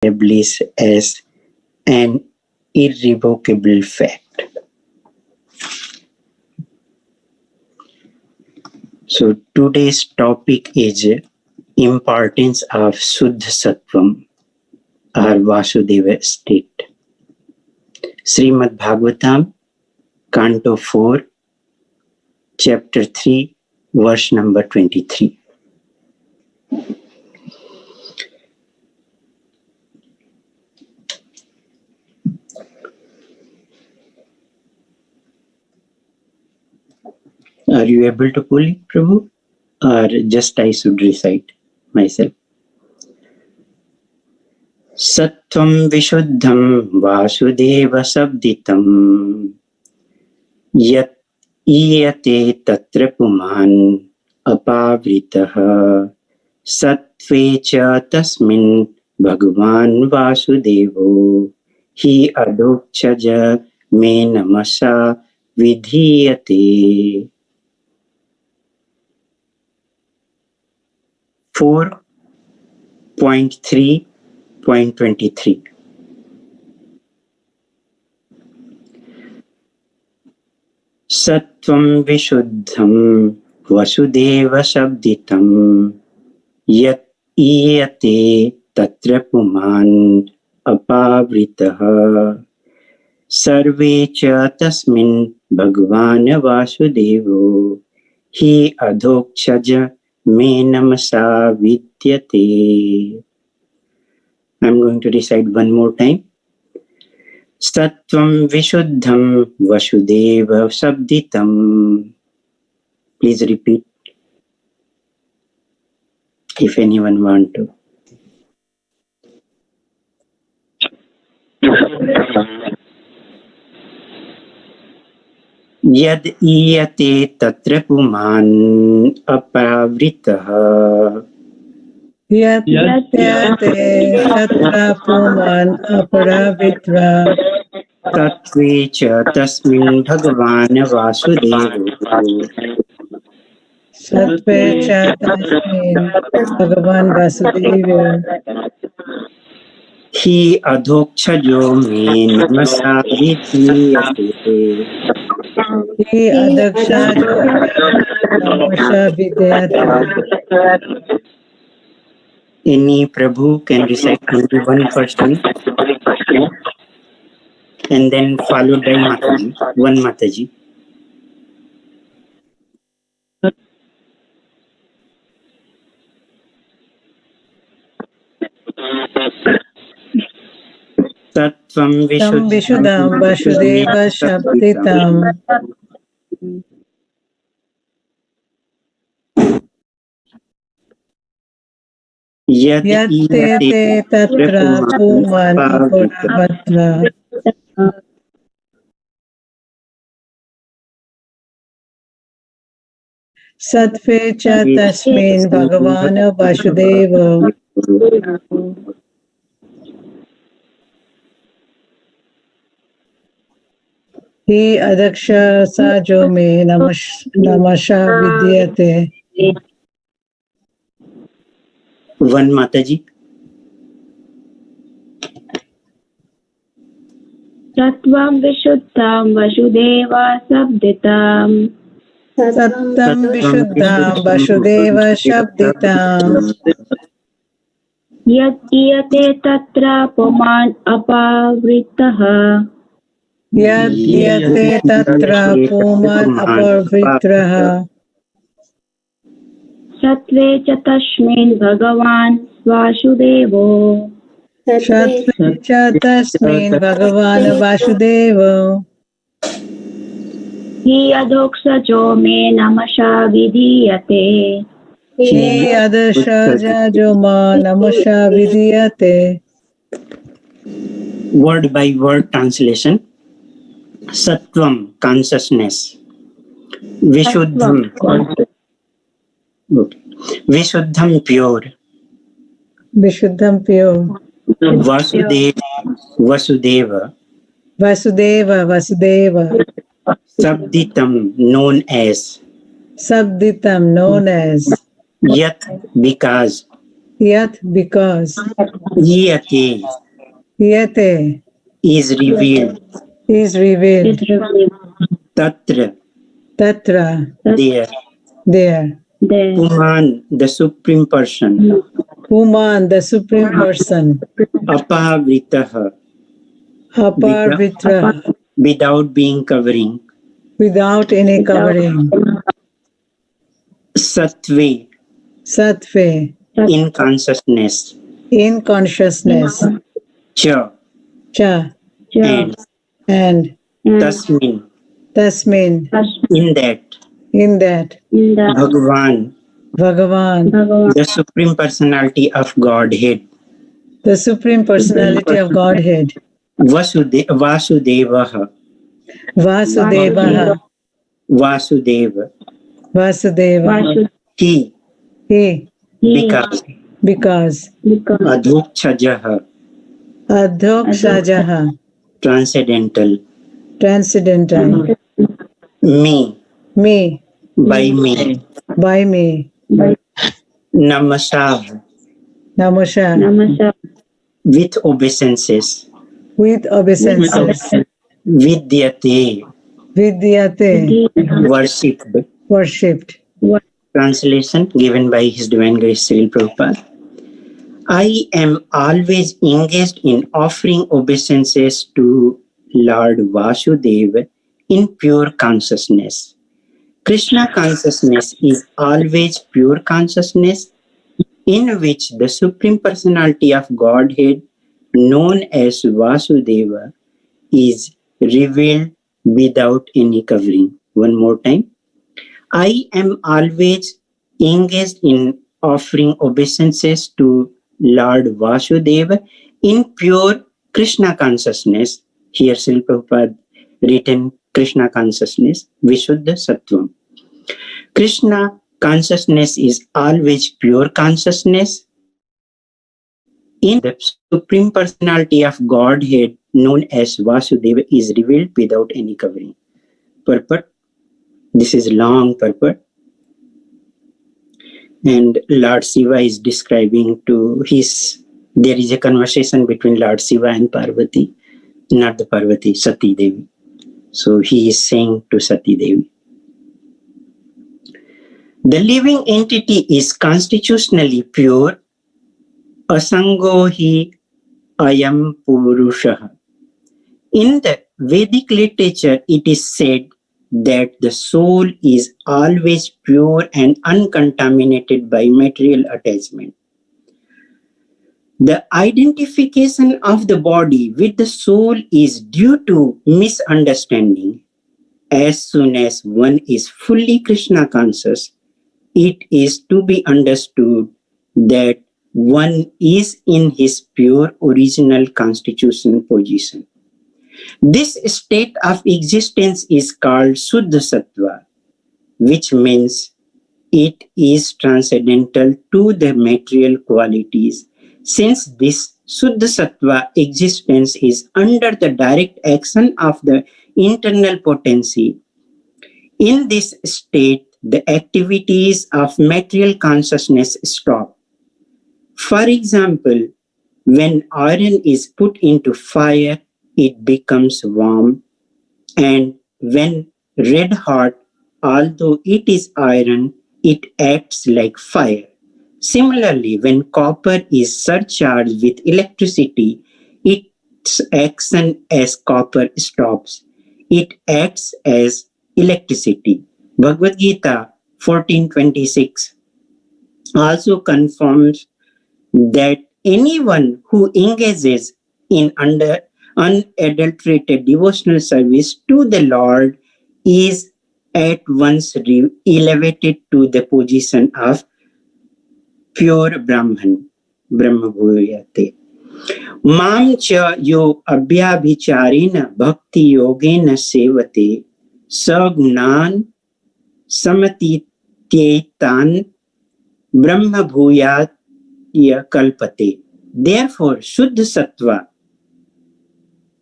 established as an irrevocable fact. So today's topic is importance of Shuddha Sattvam or Vasudeva state. Srimad Bhagavatam, Canto 4, Chapter 3, verse number 23. Are you able to pull it, Prabhu? Or just I should recite myself? Sattvam vishuddham vasudeva sabditam yat iyate tatra puman apavritah sattve cha tasmin bhagavan vasudevo hi adokchaja me namasa vidhiyate. 4.3.23 Sattvam vishuddham vasudeva sabditam yat iyate tatra puman apavritah sarve cha tasmin bhagavan vasudevo hi adokchaja me namasa vidyate. I'm going to recite one more time. Sattvam vishuddham vasudeva sabditam. Please repeat if anyone want to. Yad iyate tatra puman apavritah. Yad iyate tatra puman apavritah. Tattve cha tasmin bhagavan vasudevo. Sattve cha tasmin bhagavan vasudevo. Hi adokchajo me namasa vidhiyate. Hi adokchajo namasa vidhiyate. Any Prabhu can recite only one person and then followed by Mataji, one Mataji. Sattvam vishuddham vasudeva sabditam yat iyate tatra puman apavritah. Sattve cha tasmin bhagavan vasudeva. Hi adaksha sajo me namasa vidyate. One Mataji. Sattvam vishuddham vasudeva sabditam. Sattvam vishuddham vasudeva sabditam. Yat iyate tatra puman apavritah. Yad iyate tatra puman apavritah. Sattve cha tasmin bhagavan vasudevo. Sattve cha tasmin bhagavan vasudevo. Hi adoksajo me namasa vidhiyate. Hi adoksajo me namasa vidhiyate. Word by word translation. Sattvam, consciousness. Vishuddham. Okay. Vishuddham, pure. Vishuddham, pure. Vasudeva. Vasudeva. Sabditam, known as. Sabditam, known as. Yat, because. Yat because. Yate Yate is revealed. is revealed. Tatra Tatra there. there. Puman the Supreme Person. Puman the Supreme Person. Apavritaha Aparvitra without being covering. without any covering. Sattve Sattve in consciousness. in consciousness. Cha Cha and and Tasmin Tasmin in that. in that Bhagavan Bhagavan, the Supreme Personality of Godhead. the Supreme Personality of Godhead. Vasudevaha Vasudevaha Vasudeva. Vasudeva. He He because because Adhokchajaha Adhokshajaha transcendental. transcendental. Me Me by me. by me. Namasav Namasha with obeisances. with obeisances. Vidyate Vidyate worshipped. worshipped. Translation given by His Divine Grace Srila Prabhupada. I am always engaged in offering obeisances to Lord Vasudeva in pure consciousness. Krishna consciousness is always pure consciousness in which the Supreme Personality of Godhead, known as Vasudeva, is revealed without any covering. One more time. I am always engaged in offering obeisances to Lord Vasudeva in pure Krishna consciousness. Here Srila Prabhupada written Krishna consciousness, Vishuddha Sattvam. Krishna consciousness is always pure consciousness in the Supreme Personality of Godhead known as Vasudeva is revealed without any covering. Purport. This is long purport. And Lord Shiva is describing to there is a conversation between Lord Shiva and Parvati, not the Parvati, Sati Devi. So he is saying to Sati Devi, the living entity is constitutionally pure, asango hi ayam purushaha. In the Vedic literature, it is said that the soul is always pure and uncontaminated by material attachment. The identification of the body with the soul is due to misunderstanding. As soon as one is fully Krishna conscious, it is to be understood that one is in his pure original constitutional position. This state of existence is called Suddha Sattva, which means it is transcendental to the material qualities. Since this Suddha Sattva existence is under the direct action of the internal potency, in this state, the activities of material consciousness stop. For example, when iron is put into fire, it becomes warm, and when red hot, although it is iron, it acts like fire. Similarly, when copper is surcharged with electricity, its action as copper stops. It acts as electricity. Bhagavad Gita 14:26 also confirms that anyone who engages in unadulterated devotional service to the Lord is at once elevated to the position of pure Brahman, Brahma Bhuyate. Mam cha yo abhyabhicharena bhakti yogena sevate sagnan samatityetan Brahma Bhuyat kalpate. Therefore, Shuddha Sattva,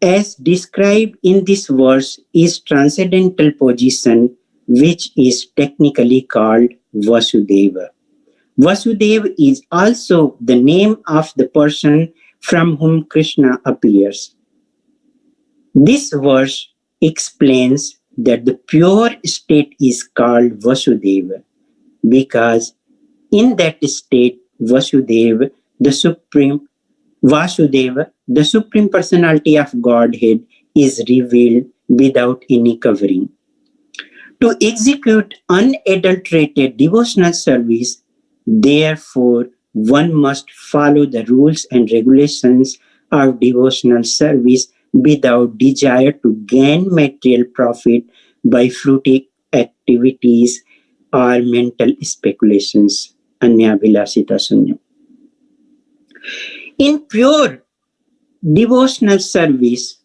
as described in this verse, is transcendental position, which is technically called Vasudeva. Vasudeva is also the name of the person from whom Krishna appears. This verse explains that the pure state is called Vasudeva because in that state, Vasudeva, the supreme personality of Godhead, is revealed without any covering. To execute unadulterated devotional service, therefore, one must follow the rules and regulations of devotional service without desire to gain material profit by fruitive activities or mental speculations. Anyavilasita sunya. In pure devotional service,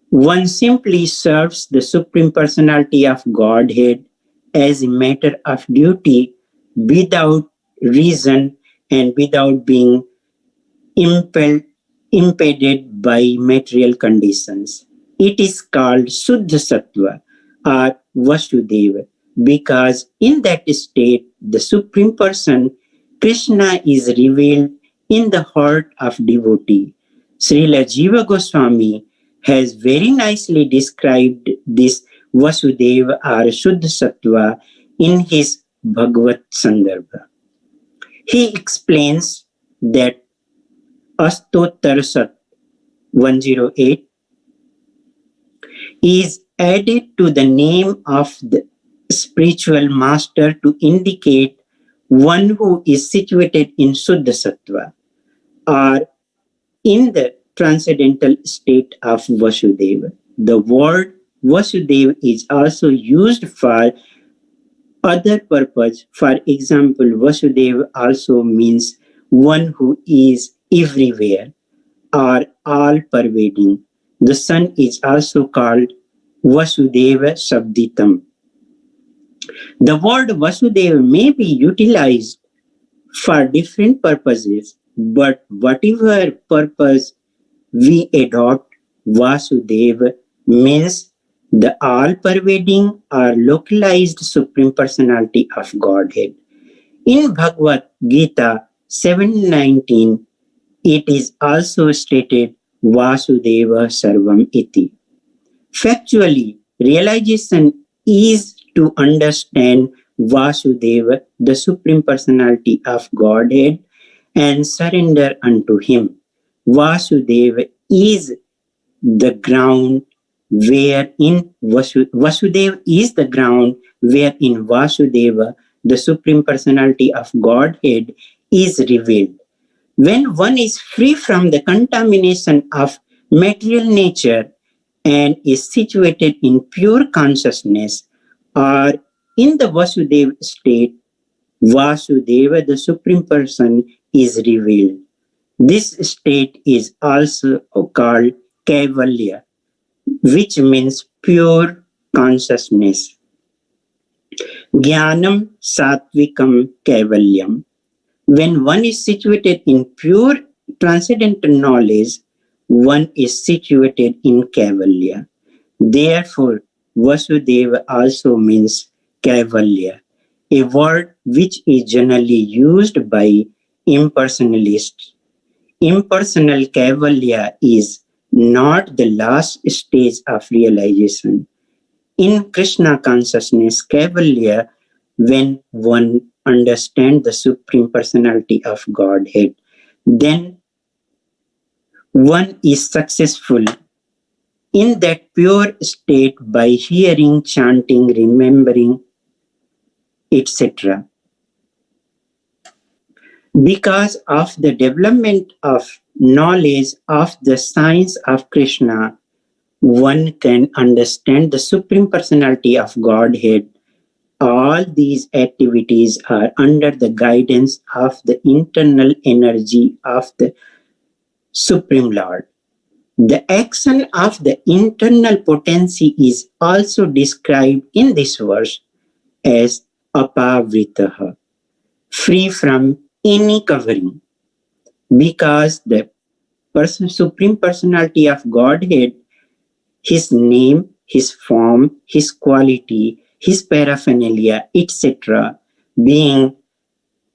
one simply serves the Supreme Personality of Godhead as a matter of duty without reason and without being impeded by material conditions. It is called Suddha Sattva or Vasudeva because in that state, the Supreme Person, Krishna, is revealed in the heart of devotee. Srila Jiva Goswami has very nicely described this Vasudeva or Suddha Sattva in his Bhagavad Sandarbha. He explains that Astottar Sat 108 is added to the name of the spiritual master to indicate one who is situated in Suddha Sattva or in the transcendental state of Vasudeva. The word Vasudeva is also used for other purpose. For example, Vasudeva also means one who is everywhere or all pervading. The sun is also called Vasudeva Sabditam. The word Vasudeva may be utilized for different purposes, but whatever purpose we adopt, Vasudeva means the all-pervading or localized Supreme Personality of Godhead. In Bhagavad Gita 7:19, it is also stated Vasudeva Sarvam Iti. Factually, realization is to understand Vasudeva, the Supreme Personality of Godhead, and surrender unto him. Vasudeva is the ground wherein Vasudeva is the ground wherein Vasudeva, the Supreme Personality of Godhead, is revealed. When one is free from the contamination of material nature and is situated in pure consciousness or in the Vasudeva state, Vasudeva, the Supreme Person, is revealed. This state is also called Kaivalya, which means pure consciousness. Jnanam Satvikam Kaivalyam. When one is situated in pure transcendental knowledge, one is situated in Kaivalya. Therefore, Vasudeva also means Kaivalya, a word which is generally used by impersonalists. Impersonal Kaivalya is not the last stage of realization. In Krishna consciousness, Kaivalya, when one understands the Supreme Personality of Godhead, then one is successful in that pure state by hearing, chanting, remembering, etc. Because of the development of knowledge of the science of Krishna, one can understand the Supreme Personality of Godhead. All these activities are under the guidance of the internal energy of the Supreme Lord. The action of the internal potency is also described in this verse as apavritaha, free from any covering, because the Supreme Personality of Godhead, his name, his form, his quality, his paraphernalia, etc., being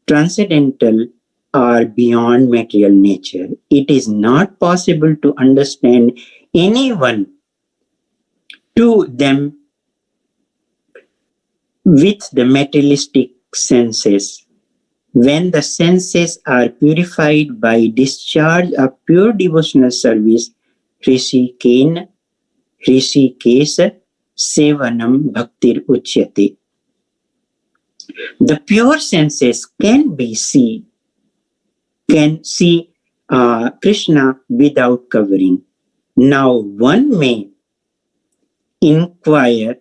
transcendental or beyond material nature. It is not possible to understand anyone to them with the materialistic senses. When the senses are purified by discharge of pure devotional service, Hrishikesha Sevanam Bhaktir Uchyate. The pure senses can see Krishna without covering. Now one may inquire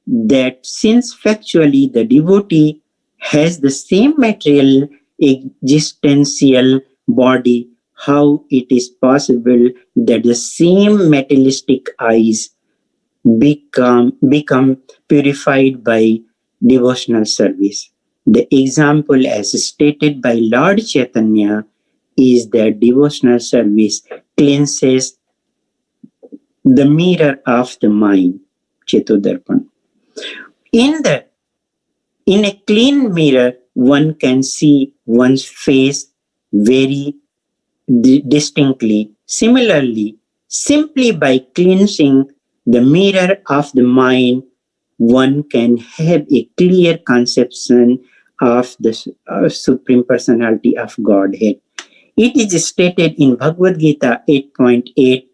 that since factually the devotee has the same material existential body, how it is possible that the same materialistic eyes become purified by devotional service. The example as stated by Lord Chaitanya is that devotional service cleanses the mirror of the mind, Chetodarpan. In a clean mirror, one can see one's face very distinctly. Similarly, simply by cleansing the mirror of the mind, one can have a clear conception of the Supreme Personality of Godhead. It is stated in Bhagavad Gita 8.8,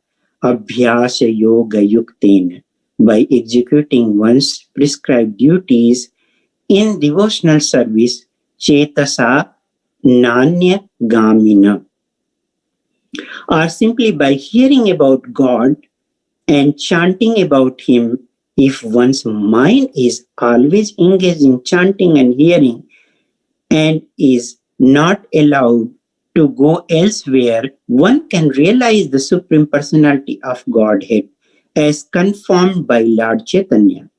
Abhyasa Yoga Yuktena. By executing one's prescribed duties in devotional service, Chetasa Nanya Gamina. Or simply by hearing about God and chanting about Him, if one's mind is always engaged in chanting and hearing and is not allowed to go elsewhere, one can realize the Supreme Personality of Godhead as confirmed by Lord Chaitanya.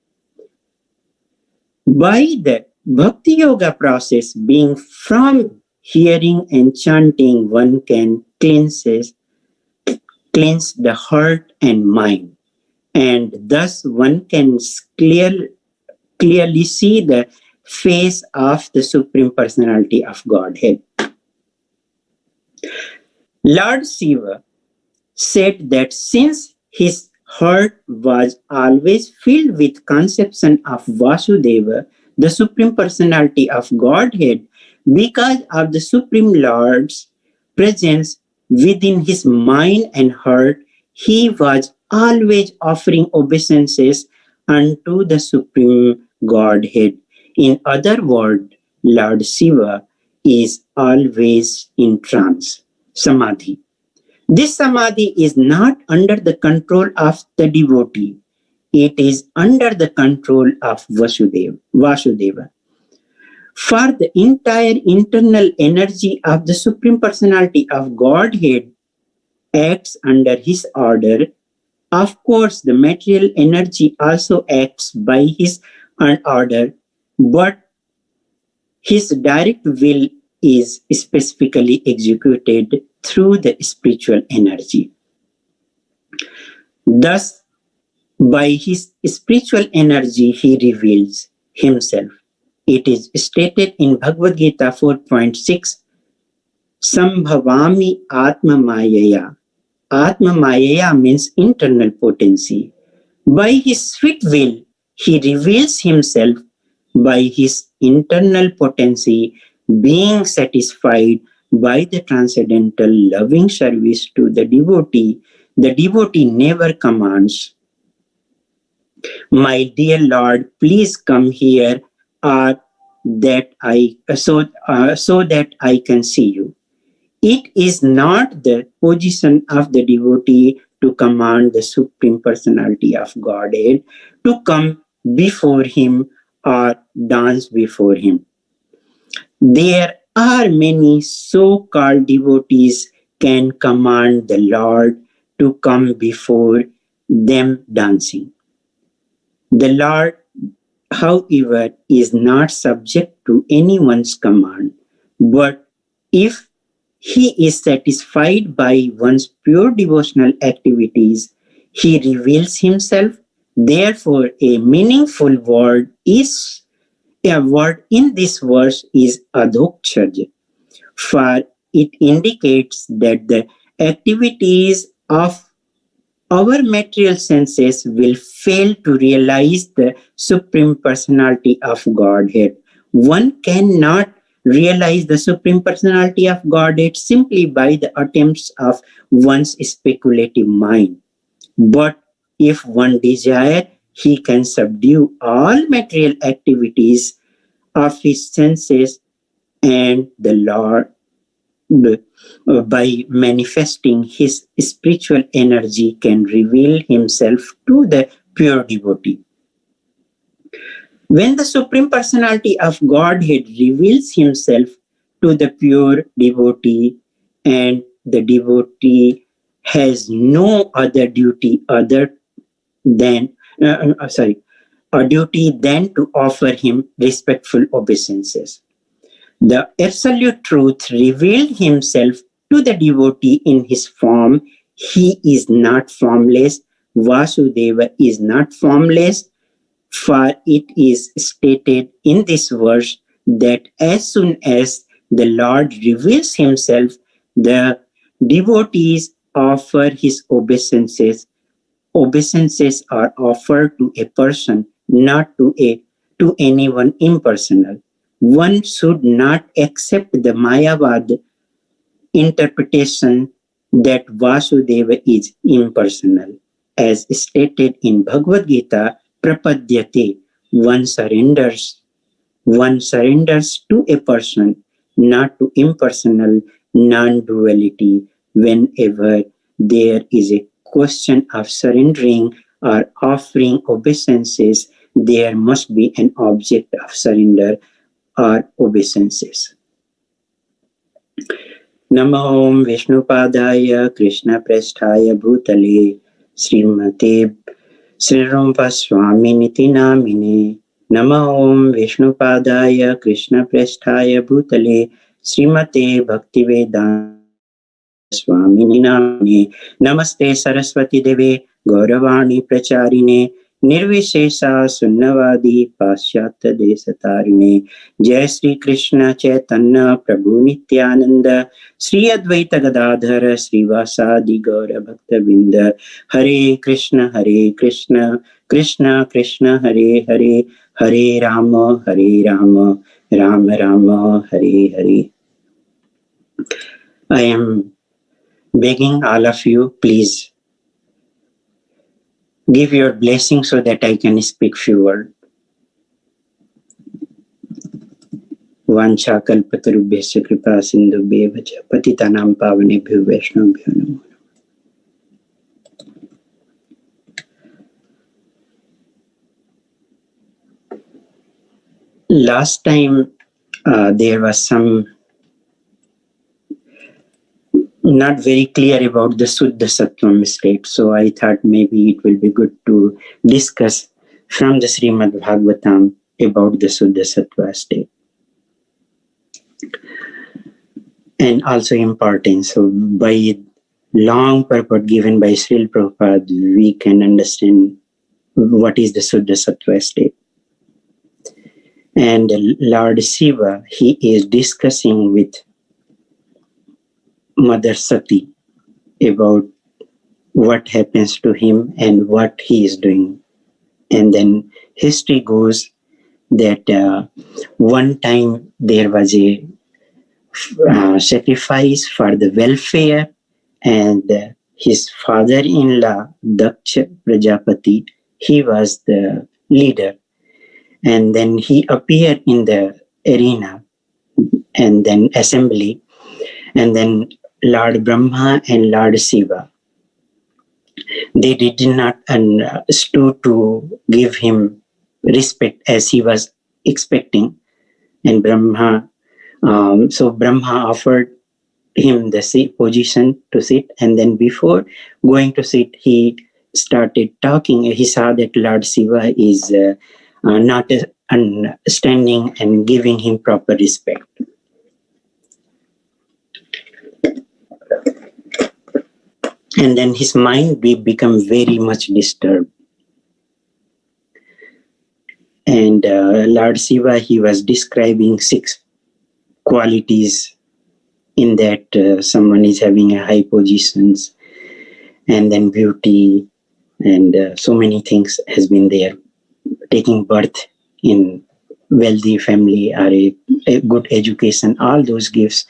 By the Bhakti Yoga process, being from hearing and chanting, one can cleanse the heart and mind. And thus one can clearly see the face of the Supreme Personality of Godhead. Lord Shiva said that since his heart was always filled with conception of Vasudeva, the Supreme Personality of Godhead, because of the Supreme Lord's presence within his mind and heart, he was always offering obeisances unto the Supreme Godhead. In other words, Lord Shiva is always in trance, samadhi. This samadhi is not under the control of the devotee. It is under the control of Vasudeva. For the entire internal energy of the Supreme Personality of Godhead acts under his order. Of course, the material energy also acts by his order, but his direct will is specifically executed through the spiritual energy. Thus, by his spiritual energy, he reveals himself. It is stated in Bhagavad Gita 4.6, Sambhavami Atma Mayaya. Atma Mayaya means internal potency. By his sweet will, he reveals himself by his internal potency, being satisfied by the transcendental loving service to the devotee. The devotee never commands, my dear Lord, please come here, or that so that I can see you. It is not the position of the devotee to command the Supreme Personality of Godhead to come before him or dance before him. There are many so-called devotees can command the Lord to come before them dancing. The Lord, however, is not subject to anyone's command, but if he is satisfied by one's pure devotional activities, he reveals himself. Therefore, a meaningful word is A word in this verse is adhokshaj, for it indicates that the activities of our material senses will fail to realize the Supreme Personality of Godhead. One cannot realize the Supreme Personality of Godhead simply by the attempts of one's speculative mind. But if one desire, he can subdue all material activities of his senses, and the Lord, by manifesting his spiritual energy, can reveal himself to the pure devotee. When the Supreme Personality of Godhead reveals himself to the pure devotee, and the devotee has no other duty other than a duty than to offer him respectful obeisances. The absolute truth revealed himself to the devotee in his form. He is not formless. Vasudeva is not formless, for it is stated in this verse that as soon as the Lord reveals himself, the devotees offer his obeisances. Obeisances are offered to a person, not to anyone impersonal. One should not accept the Mayavad interpretation that Vasudeva is impersonal. As stated in Bhagavad Gita, Prapadyate, one surrenders to a person, not to impersonal non-duality. Whenever there is a question of surrendering or offering obeisances, there must be an object of surrender or obeisances. Namo Vishnupadaya Krishna Prasthaya Bhutale Srimate Srirumpa Swami Niti Namine. Namo Vishnupadaya Krishna Prasthaya Bhutale Srimate Bhaktivedanta Swami Namine. Namaste Saraswati Deve Gauravani Pracharine Nirvishesha Sunnavadi Paschatya Desatarine. Jai Sri Krishna Chaitanya Prabhu Nityananda Sri Advaita Gadadhara Srivasadi Gaura Bhakta Binda. Hare Krishna Krishna Krishna Hare Hare, Hare Rama Rama Rama Hare Hare. I am begging all of you, please give your blessing so that I can speak few words. Vancha kalpatarubhyasya kripa sindhubhyeva cha patitanam pavanebhyo vaishnavabhyo namo. Last time there was some not very clear about the Suddha Sattvam state, so I thought maybe it will be good to discuss from the Srimad Bhagavatam about the Suddha Sattva state. And also importance. So by long purport given by Srila Prabhupada, we can understand what is the Suddha Sattva state. And Lord Shiva, he is discussing with Mother Sati about what happens to him and what he is doing. And then history goes that one time there was a sacrifice for the welfare, and his father-in-law, Daksha Prajapati, he was the leader. And then he appeared in the arena and then assembly, and then Lord Brahma and Lord Shiva, they did not stood to give him respect as he was expecting. And Brahma, so Brahma offered him the position to sit, and then before going to sit, he started talking. He saw that Lord Shiva is not standing and giving him proper respect. And then his mind become very much disturbed. And Lord Shiva, he was describing 6 qualities in that someone is having a high positions, and then beauty, and so many things has been there. Taking birth in wealthy family or a good education, all those gives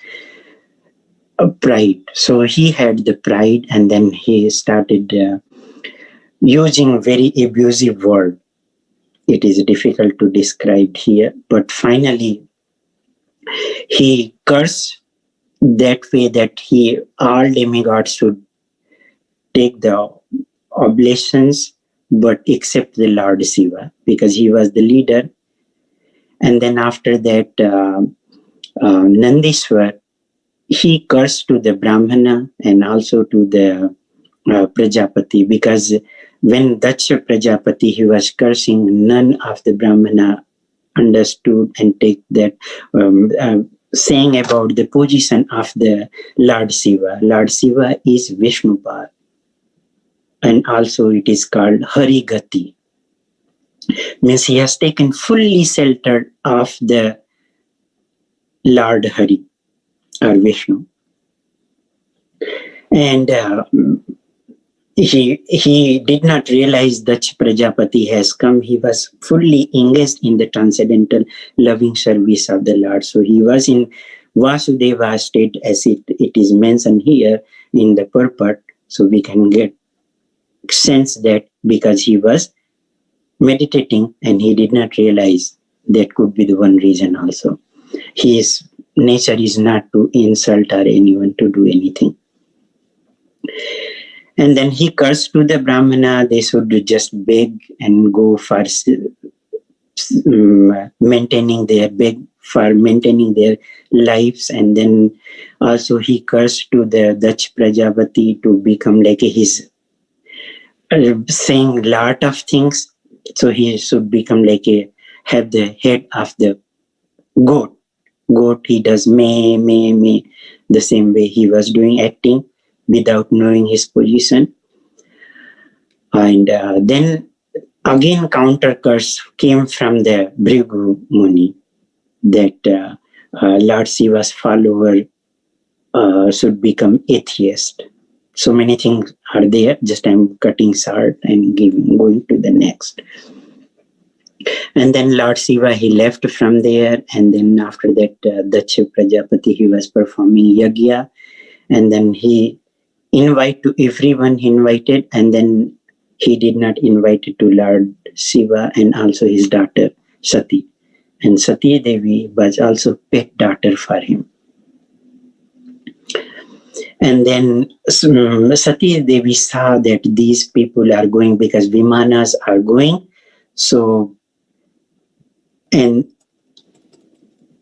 pride. So he had the pride, and then he started using very abusive word. It is difficult to describe here, but finally he cursed that way that all demigods should take the oblations, but except the Lord Shiva, because he was the leader. And then after that, Nandishwar, he cursed to the Brahmana and also to the Prajapati, because when Daksha Prajapati, he was cursing, none of the Brahmana understood and take that saying about the position of the Lord Shiva. Lord Shiva is Vishnupad, and also it is called Harigati. Means he has taken fully shelter of the Lord Hari or Vishnu. And he did not realize that Prajapati has come. He was fully engaged in the transcendental loving service of the Lord. So he was in Vasudeva state, as it is mentioned here in the purport. So we can get sense that because he was meditating and he did not realize, that could be the one reason also. His nature is not to insult or anyone to do anything. And then he cursed to the Brahmana, they should just beg and go for maintaining their lives. And then also he cursed to the Dutch Prajapati to become like his saying lot of things. So he should become like have the head of the goat. He does me, the same way he was doing acting without knowing his position. And then again counter curse came from the Bhrigu Muni, that Lord Shiva's follower should become atheist. So many things are there, just I'm cutting short and going to the next. And then Lord Shiva, he left from there, and then after that, Daksha Prajapati, he was performing yagya, and then he invited to everyone he invited, and then he did not invite to Lord Shiva and also his daughter Sati. And Sati Devi was also pet daughter for him. And then Sati Devi saw that these people are going because Vimanas are going. So, and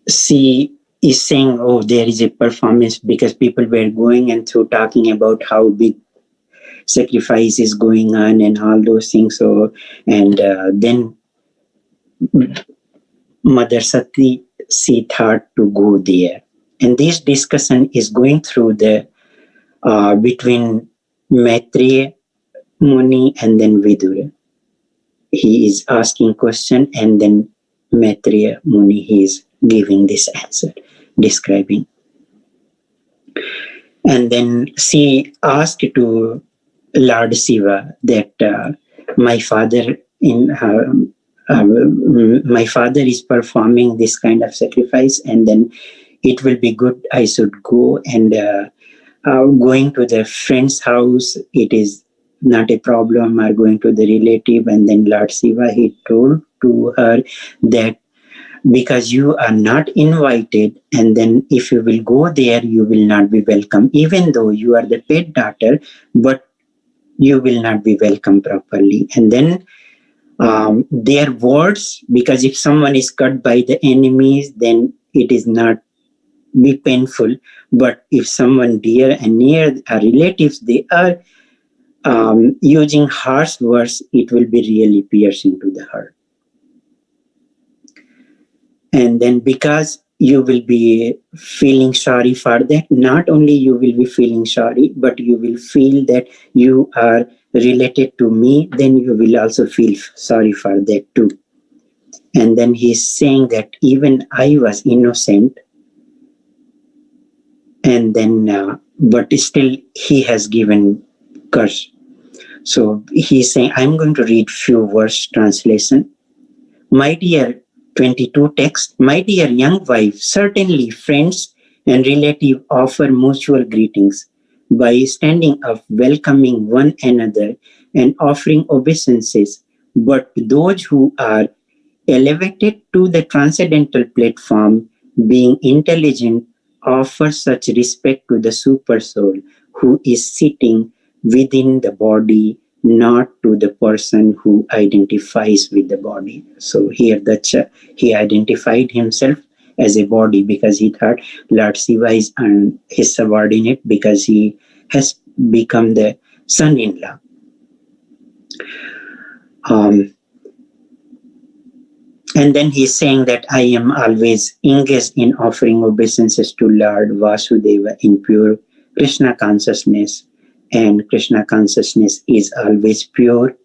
she is saying, oh, there is a performance because people were going and through talking about how big sacrifice is going on and all those things. So, and then Mother Sati, she thought to go there. And this discussion is going through the between Maitreya Muni and then Vidura. He is asking question, and then Maitreya Muni, he is giving this answer, describing. And then she asked to Lord Shiva that my father is performing this kind of sacrifice, and then it will be good I should go, and going to the friend's house, it is not a problem, or going to the relative. And then Lord Shiva, he told to her that because you are not invited, and then if you will go there, you will not be welcome, even though you are the pet daughter, but you will not be welcome properly. And then their words, because if someone is cut by the enemies, then it is not be painful. But if someone dear and near are relatives, they are using harsh words, it will be really piercing to the heart. And then because you will be feeling sorry for that, not only you will be feeling sorry, but you will feel that you are related to me, then you will also feel sorry for that too. And then he's saying that even I was innocent, and then, but still he has given curse. So he's saying, I'm going to read few verse translation. My dear 22 text, my dear young wife, certainly friends and relatives offer mutual greetings by standing up, welcoming one another and offering obeisances. But those who are elevated to the transcendental platform, being intelligent, offer such respect to the super soul who is sitting within the body, not to the person who identifies with the body. So here he identified himself as a body because he thought Lord Shiva is his subordinate because he has become the son-in-law. And then he's saying that I am always engaged in offering obeisances to Lord Vasudeva in pure Krishna consciousness. And Krishna consciousness is always pure,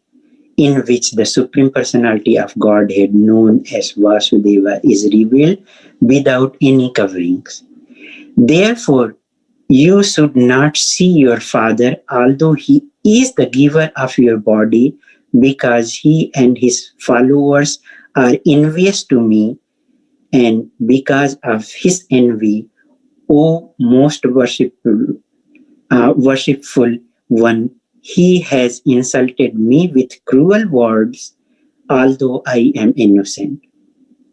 in which the Supreme Personality of Godhead, known as Vasudeva, is revealed without any coverings. Therefore, you should not see your father, although he is the giver of your body, because he and his followers are envious to me, and because of his envy, O most worshipful one, he has insulted me with cruel words, although I am innocent.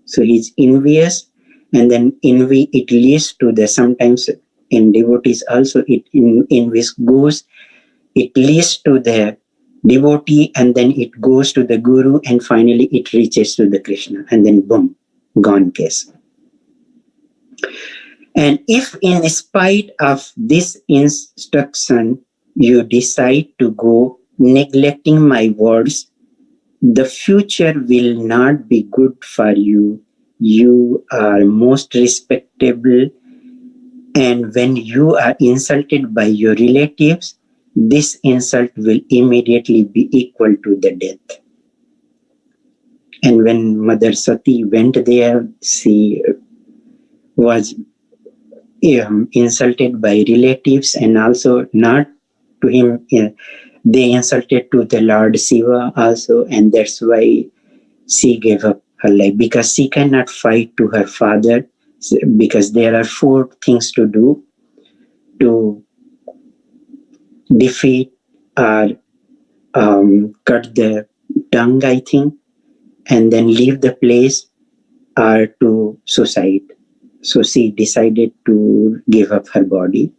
So he's envious, and then envy, it leads to the, sometimes in devotees also, envy goes, it leads to the devotee, and then it goes to the guru, and finally it reaches to the Krishna, and then boom, gone case. And if in spite of this instruction you decide to go neglecting my words, the future will not be good for you. You are most respectable, and when you are insulted by your relatives, this insult will immediately be equal to the death. And when Mother Sati went there, she was insulted by relatives, and also not to him, they insulted to the Lord Shiva also, and that's why she gave up her life, because she cannot fight to her father, because there are 4 things to do to defeat or cut the tongue, I think, and then leave the place, or to suicide. So she decided to give up her body.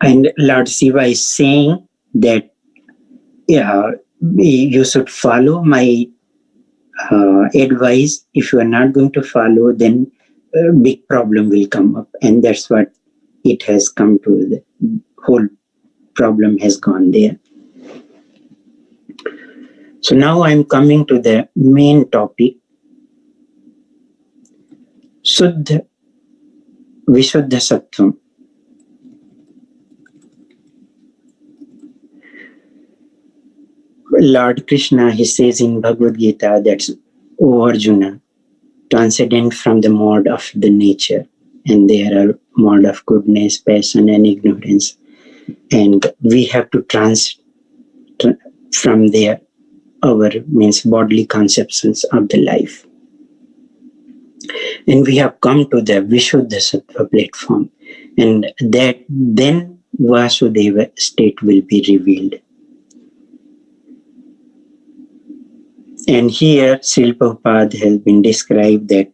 And Lord Shiva is saying that you should follow my advice. If you are not going to follow, then a big problem will come up. And that's what it has come to. The whole problem has gone there. So now I'm coming to the main topic. Suddha Vishuddha Sattvam. Lord Krishna, he says in Bhagavad Gita that, O Arjuna, transcendent from the mode of the nature, and there are mode of goodness, passion, and ignorance, and we have to from there our means bodily conceptions of the life, and we have come to the Vishuddha Sattva platform, and that then Vasudeva state will be revealed. And here, Srila Prabhupada has been described that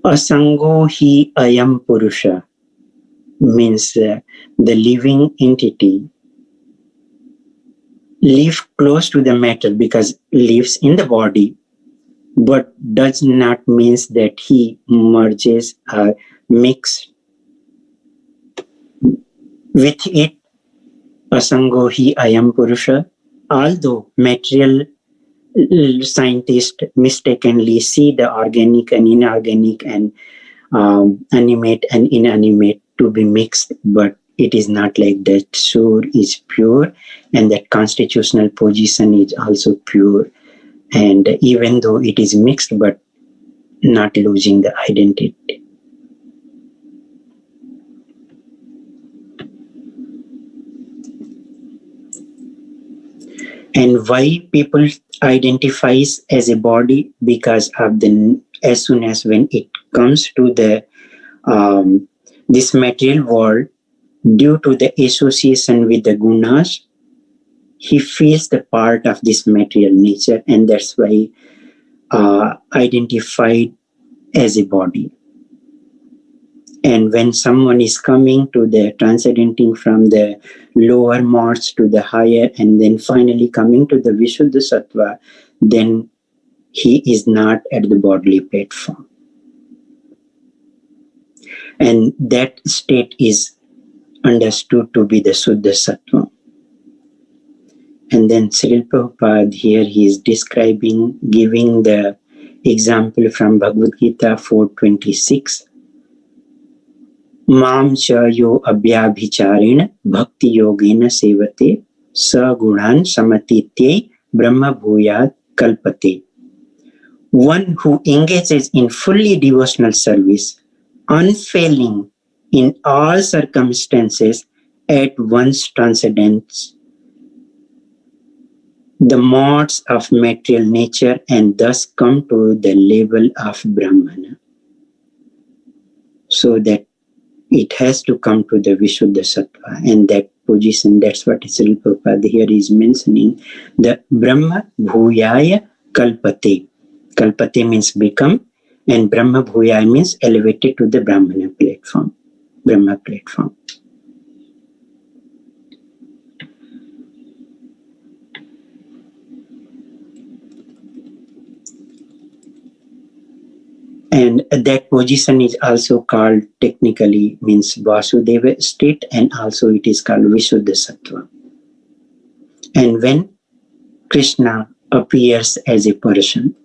Asango hi ayam purusha means the living entity lives close to the matter because lives in the body, but does not means that he merges or mixes with it. Asango hi ayam purusha. Although material scientists mistakenly see the organic and inorganic and animate and inanimate to be mixed, but it is not like that. Soul is pure, and that constitutional position is also pure. And even though it is mixed, but not losing the identity. And why people identifies as a body? Because of the, as soon as when it comes to the this material world, due to the association with the gunas, he feels the part of this material nature, and that's why identified as a body. And when someone is coming to the transcendenting from the lower modes to the higher, and then finally coming to the Vishuddha Sattva, then he is not at the bodily platform. And that state is understood to be the Suddha Sattva. And then Srila Prabhupada here, he is describing, giving the example from Bhagavad Gita 4:26. Mam cha yo abhyabhichareణ bhakti yogena sevate sagunan samatityai brahma bhuyat kalpate. One who engages in fully devotional service, unfailing in all circumstances, at once transcends the modes of material nature and thus come to the level of Brahmana. So that it has to come to the Vishuddha Sattva, and that position, that's what Srila Prabhupada here is mentioning, the Brahma Bhuyaya Kalpate. Kalpate means become, and Brahma Bhuyaya means elevated to the Brahmana platform, Brahma platform. And that position is also called, technically means Vasudeva state, and also it is called Vishuddha Sattva. And when Krishna appears as a person,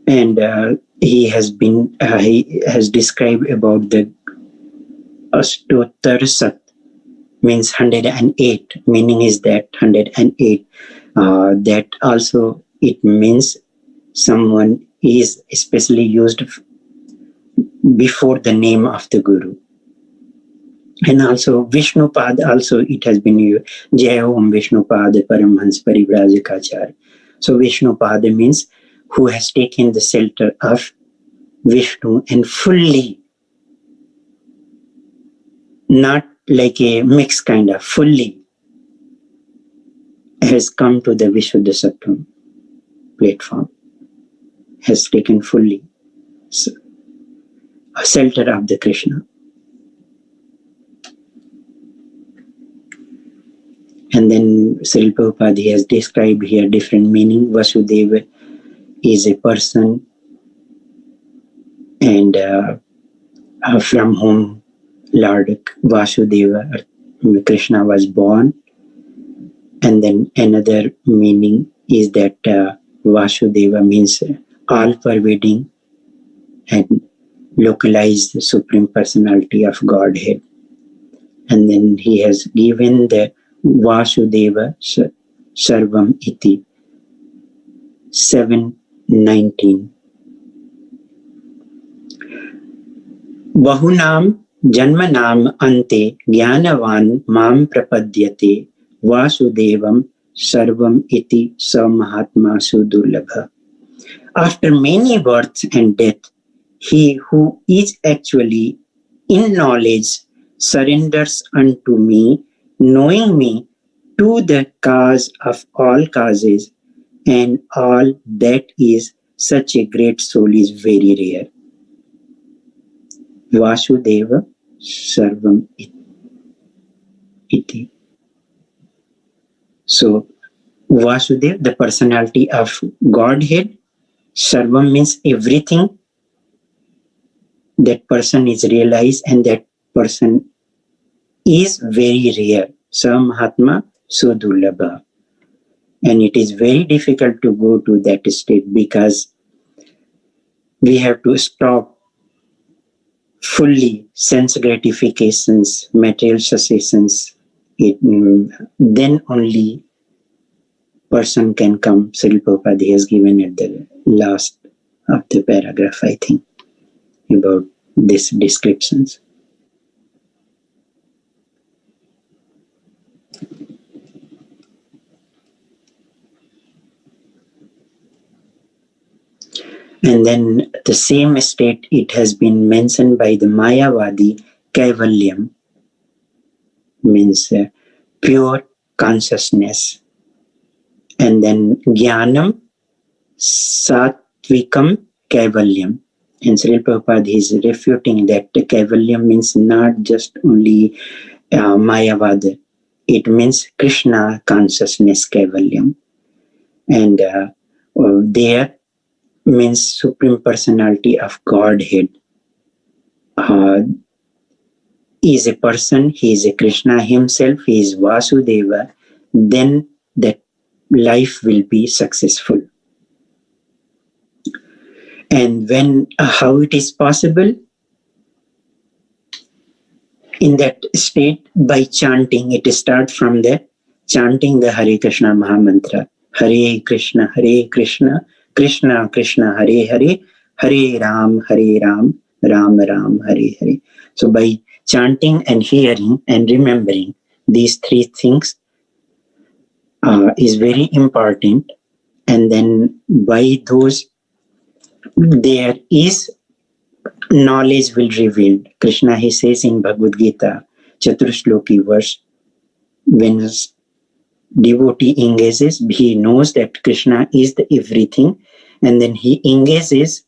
and he has described about the Ashtotar Sat, means 108, meaning is that 108, that also it means someone is especially used before the name of the Guru. And also Vishnupad, also it has been used, Jai Om Vishnupad Paramhans Parivrajikacharya. So Vishnupad means who has taken the shelter of Vishnu and fully, not like a mixed kind of, fully has come to the Vishuddha Sattva platform, has taken fully a shelter of the Krishna. And then Srila Prabhupada has described here different meaning. Vasudeva is a person, and from whom Lord Vasudeva, Krishna, was born. And then another meaning is that Vasudeva means all-pervading and localized Supreme Personality of Godhead. And then he has given the Vasudeva Sarvam Iti 7:19. Bahunam Janmanam Ante Jnanavan Mam Prapadyate Vasudevam Sarvam Iti Samahatma Sudurlabha. After many births and death, he who is actually in knowledge surrenders unto me, knowing me to the cause of all causes, and all that is such a great soul is very rare. Vasudeva Sarvam Iti. So Vasudeva, the personality of Godhead, Sarvam means everything. That person is realized, and that person is very rare. Samahatma Sudurlabha. And it is very difficult to go to that state, because we have to stop fully sense gratifications, material sustenance, then only person can come. Srila Prabhupada has given at the last of the paragraph, I think, about these descriptions. And then the same state, it has been mentioned by the Mayavadi, Kaivalyam, means pure consciousness. And then Jnanam, Satvikam, Kaivalyam. And Srila Prabhupada is refuting that Kaivalyam means not just only Mayavada, it means Krishna consciousness, Kaivalyam. And there means Supreme Personality of Godhead. Is a person, he is a Krishna himself, he is Vasudeva, then that life will be successful. And when, how it is possible? In that state, by chanting, it starts from the chanting the Hare Krishna Mahamantra. Hare Krishna, Krishna Krishna, Hare Hare, Hare Ram, Ram Ram, Hare Hare. So by chanting and hearing and remembering these three things is very important. And then by those, there is knowledge will reveal. Krishna, he says in Bhagavad Gita, Chaturshloki verse, when devotee engages, he knows that Krishna is the everything, and then he engages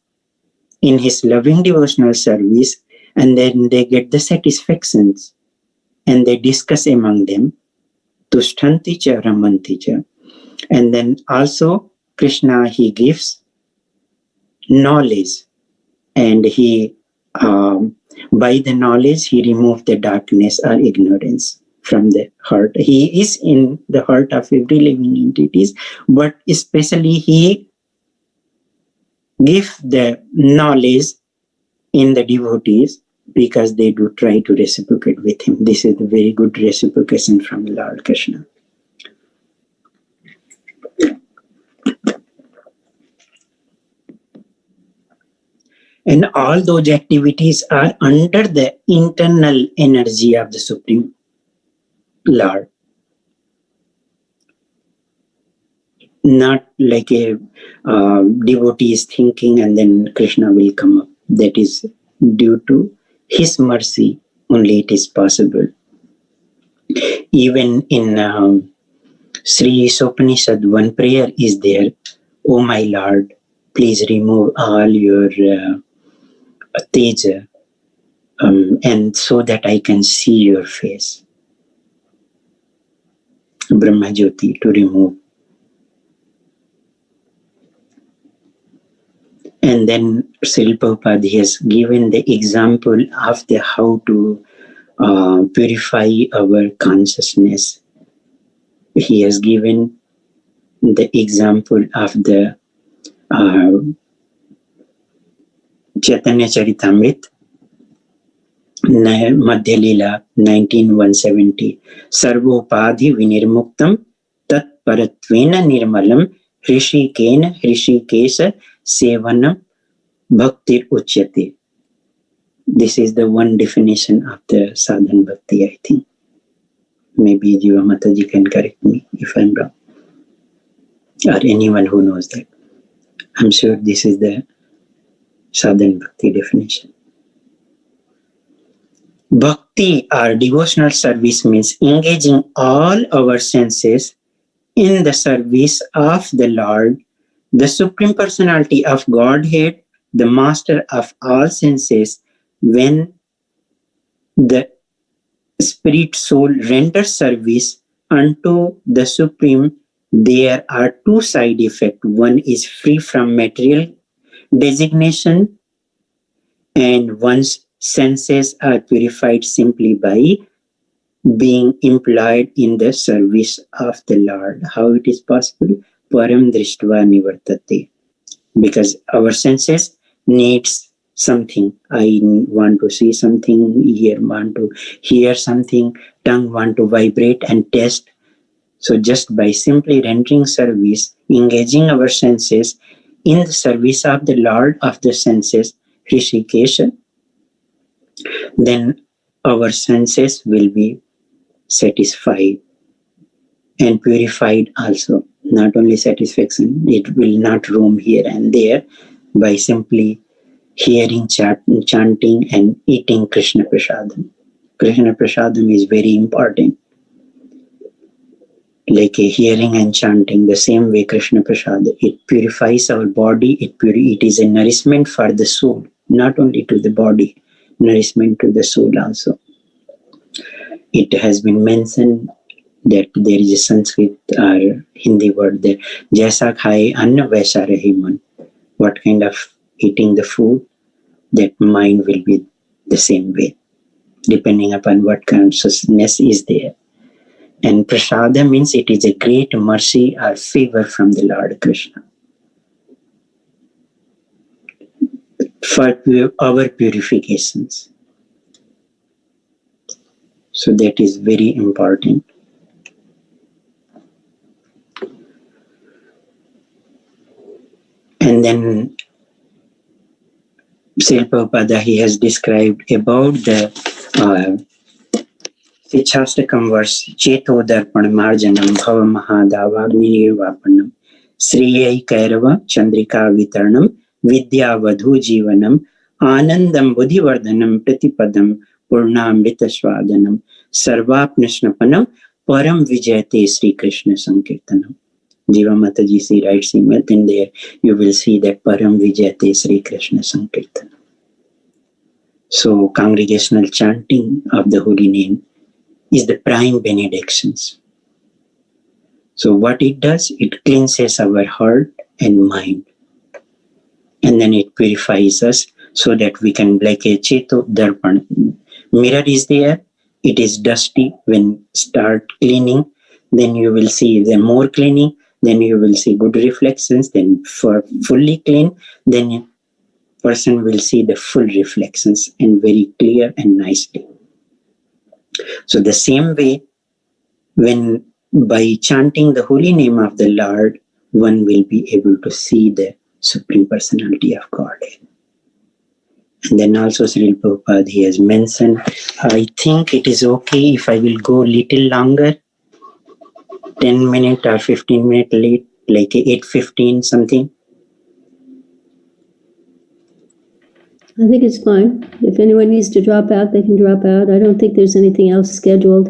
in his loving devotional service, and then they get the satisfactions, and they discuss among them, Tushtanti cha Ramanti cha. And then also Krishna, he gives knowledge, and he by the knowledge he removes the darkness or ignorance from the heart. He is in the heart of every living entities, but especially he gives the knowledge in the devotees because they do try to reciprocate with him. This is a very good reciprocation from Lord Krishna. And all those activities are under the internal energy of the Supreme Lord. Not like a devotee is thinking and then Krishna will come up. That is due to his mercy only it is possible. Even in Sri Isopanishad, one prayer is there, "Oh my Lord, please remove all your teja, and so that I can see your face." Brahma Jyoti, to remove. And then Srila Prabhupada has given the example of the how to purify our consciousness. He has given the example of the Chaitanya Charitamrita, Madhya Lila 19:170. Sarvopadhi vinirmuktam tat paratvena nirmalam hrishikesha sevanam bhaktir uchyate. This is the one definition of the sadhan bhakti, I think. Maybe Jiva Mataji can correct me if I'm wrong. Or anyone who knows that. I'm sure this is the sadhan bhakti definition. Bhakti or devotional service means engaging all our senses in the service of the Lord, the Supreme Personality of Godhead, the Master of all senses. When the spirit soul renders service unto the Supreme, there are two side effects. One is free from material designation, and one's senses are purified simply by being employed in the service of the Lord. How it is possible? Param drishtva nivartate. Because our senses needs something. I want to see something, ear want to hear something, tongue want to vibrate and taste. So just by simply rendering service, engaging our senses in the service of the Lord of the senses, Rishikesha, then our senses will be satisfied and purified also. Not only satisfaction, it will not roam here and there by simply hearing, chanting and eating Krishna Prasadam. Krishna Prasadam is very important. Like a hearing and chanting, the same way Krishna Prasadam, it purifies our body, it is a nourishment for the soul, not only to the body, nourishment to the soul also. It has been mentioned that there is a Sanskrit or Hindi word there, Jaisa khaye anna vaisa rahe man. What kind of eating the food, that mind will be the same way, depending upon what consciousness is there. And prasada means it is a great mercy or favor from the Lord Krishna for our purifications. So that is very important. And then Srila Prabhupada, he has described about the Ichhastakam verse, Cheto Darpan Marjanam Bhava Mahadavagni Nirvapanam Sriyai Kairava Chandrika Vitarnam Vidya Vadhu Jivanam Anandam Buddhivardhanam Pratipadam Purnamrita Swadanam Sarvapnishnapanam Param Vijayate Sri Krishna Sankirtanam. Jiva Mataji Sri writes in there, you will see that Param Vijayate Sri Krishna Sankirtanam. So congregational chanting of the holy name is the prime benedictions. So what it does, it cleanses our heart and mind. And then it purifies us so that we can, like a Cheto Darpan. Mirror is there, it is dusty. When start cleaning, then you will see the more cleaning, then you will see good reflections. Then for fully clean, then person will see the full reflections and very clear and nicely. So the same way, when by chanting the holy name of the Lord, one will be able to see the Supreme Personality of Godhead. And then also Srila Prabhupada, he has mentioned, I think it is okay if I will go little longer, 10 minutes or 15 minutes late, like 8:15 something. I think it's fine. If anyone needs to drop out, they can drop out. I don't think there's anything else scheduled.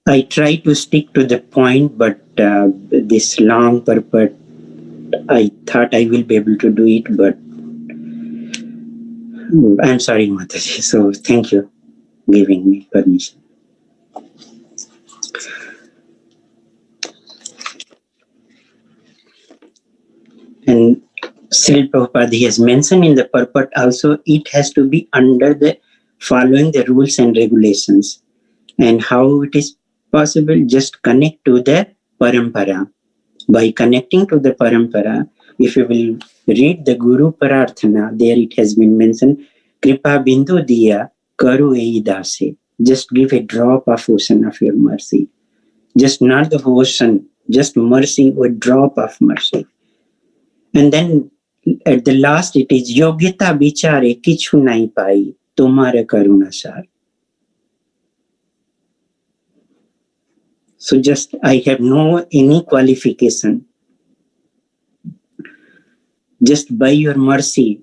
I try to stick to the point, but this long purport, I thought I will be able to do it, but I'm sorry, Mataji. So thank you giving me permission. And Srila Prabhupada, he has mentioned in the purport also, it has to be under the following the rules and regulations. And how it is possible, just connect to the parampara. By connecting to the parampara, if you will read the Guru Prarthana, there it has been mentioned, Kripa Bindu Diya Karu Eidase. Just give a drop of ocean of your mercy. Just not the ocean, just mercy, a drop of mercy. And then at the last it is Yogita Bichare Kichu Nai Pai Tumara Karuna Sar. So just I have no any qualification. Just by your mercy,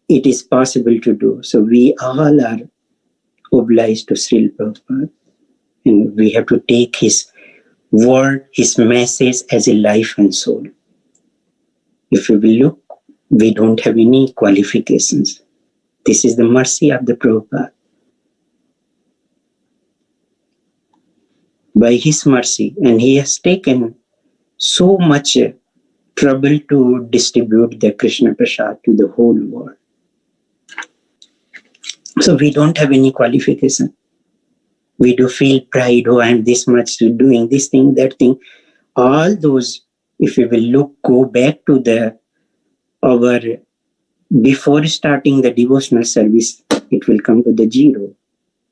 it is possible to do. So we all are obliged to Srila Prabhupada. And we have to take his word, his message as a life and soul. If we will look, we don't have any qualifications. This is the mercy of the Prabhupada. By his mercy, and he has taken so much trouble to distribute the Krishna Prasad to the whole world. So we don't have any qualification. We do feel pride, oh, I'm this much doing this thing, that thing. All those, if we will look, go back to the our before starting the devotional service, it will come to the zero.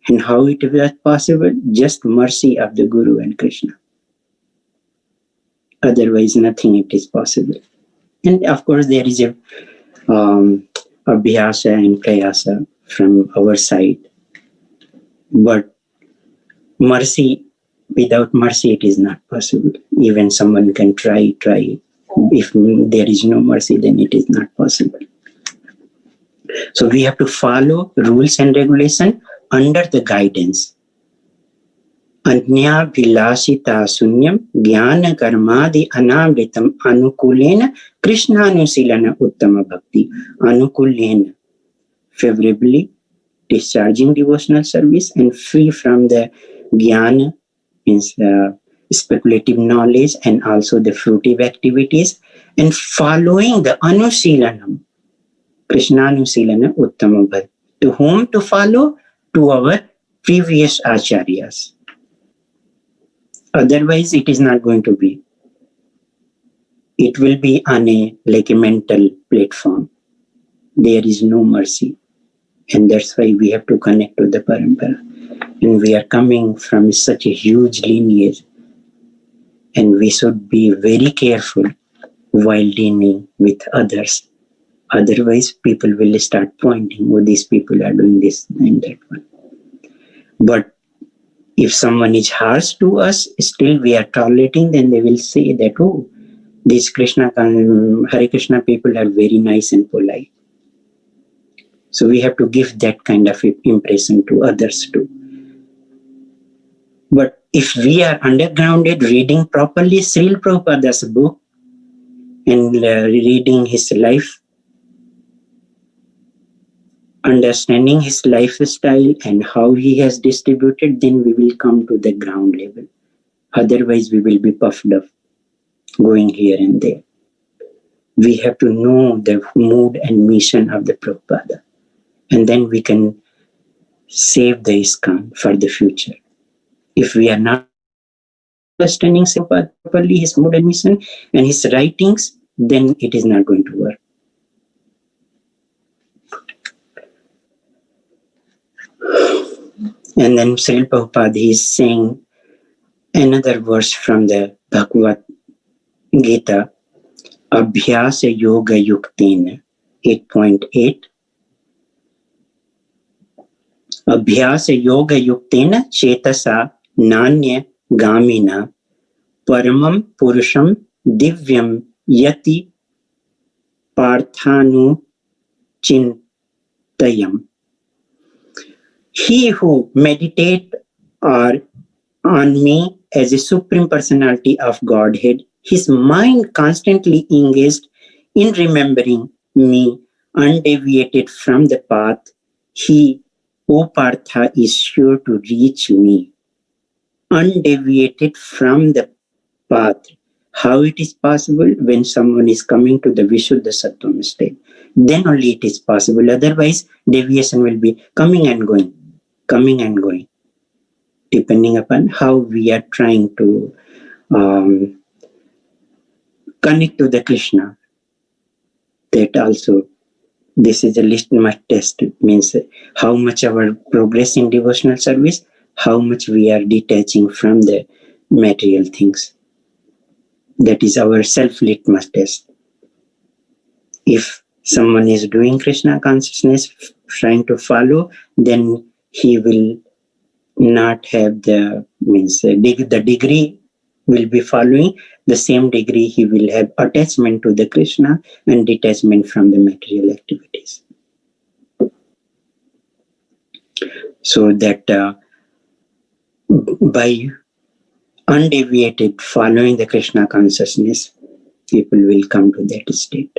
And how it was possible? Just mercy of the Guru and Krishna. Otherwise, nothing it is possible. And of course, there is a abhyasa and prayasa from our side. But mercy, without mercy, it is not possible. Even someone can try. If there is no mercy, then it is not possible. So we have to follow rules and regulation under the guidance. Anya vilasita sunyam jnana karmadi anavritam anukulena krishnanusilana uttama bhakti. Anukulena, favorably discharging devotional service and free from the jnana, means speculative knowledge, and also the fruitive activities, and following the anusilanam. Krishnanusilana uttama bhakti. To whom to follow? To our previous acharyas. Otherwise, it is not going to be. It will be on a mental platform. There is no mercy. And that's why we have to connect to the parampara. And we are coming from such a huge lineage. And we should be very careful while dealing with others. Otherwise, people will start pointing, oh, these people are doing this and that one. But if someone is harsh to us, still we are tolerating, then they will say that, oh, these Hare Krishna people are very nice and polite. So we have to give that kind of impression to others too. But if we are undergrounded, reading properly Srila Prabhupada's book and reading his life, understanding his lifestyle and how he has distributed, then we will come to the ground level. Otherwise, we will be puffed up, going here and there. We have to know the mood and mission of the Prabhupada. And then we can save the ISKCON for the future. If we are not understanding Prabhupada properly, his mood and mission and his writings, then it is not going to work. And then Srila Prabhupada is saying another verse from the Bhagavad Gita, Abhyasa Yoga Yuktena, 8.8. Abhyasa Yoga Yuktena Chetasa Nanya Gamina Paramam Purusham Divyam Yati Parthanu Chintayam. He who meditate on me as a supreme personality of Godhead, his mind constantly engaged in remembering me, undeviated from the path, he, O Partha, is sure to reach me. Undeviated from the path. How it is possible? When someone is coming to the Vishuddha Sattvam state. Then only it is possible. Otherwise, deviation will be coming and going, depending upon how we are trying to connect to the Krishna. That also, this is a litmus test. It means how much our progress in devotional service, how much we are detaching from the material things. That is our self-litmus test. If someone is doing Krishna consciousness, trying to follow, then he will not have the degree will be following. The same degree he will have attachment to the Krishna and detachment from the material activities. So that by undeviated following the Krishna consciousness, people will come to that state.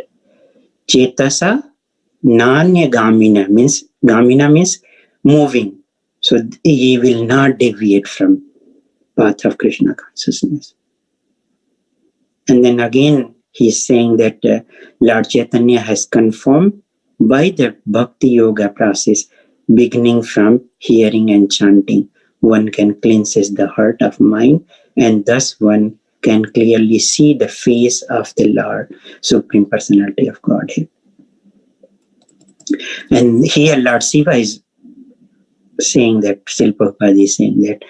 Chetasa Nanya Gamina means moving. So he will not deviate from path of Krishna consciousness. And then again, he is saying that Lord Chaitanya has confirmed by the Bhakti Yoga process, beginning from hearing and chanting, one can cleanse the heart of mind, and thus one can clearly see the face of the Lord, Supreme Personality of Godhead. And here Lord Shiva is saying that, Srila Prabhupada is saying that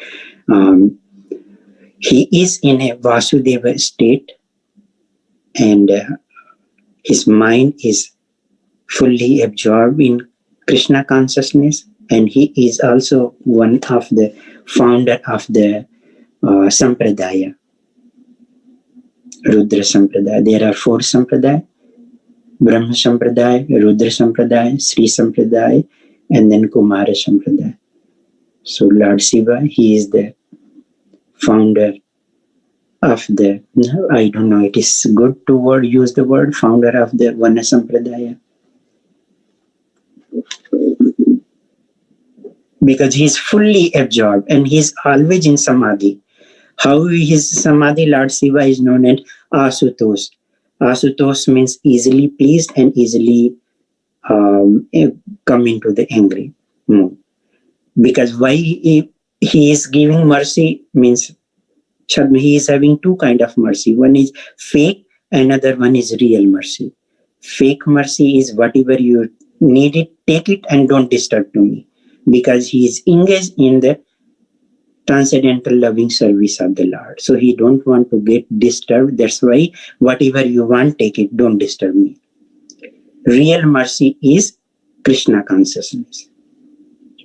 he is in a Vasudeva state, and his mind is fully absorbed in Krishna consciousness, and he is also one of the founder of the Sampradaya, Rudra Sampradaya. There are 4 Sampradaya: Brahma Sampradaya, Rudra Sampradaya, Sri Sampradaya, and then Kumara Sampradaya. So Lord Shiva, he is the founder of the, I don't know, it is good to use the word founder of the Vana Sampradaya, because he is fully absorbed and he is always in Samadhi. How his Samadhi, Lord Shiva is known as Asutosh. Asutosh means easily pleased and easily come into the angry mood. Because why he is giving mercy means he is having 2 kinds of mercy. One is fake, another one is real mercy. Fake mercy is whatever you need it, take it and don't disturb to me. Because he is engaged in the transcendental loving service of the Lord. So he don't want to get disturbed. That's why whatever you want, take it, don't disturb me. Real mercy is Krishna consciousness.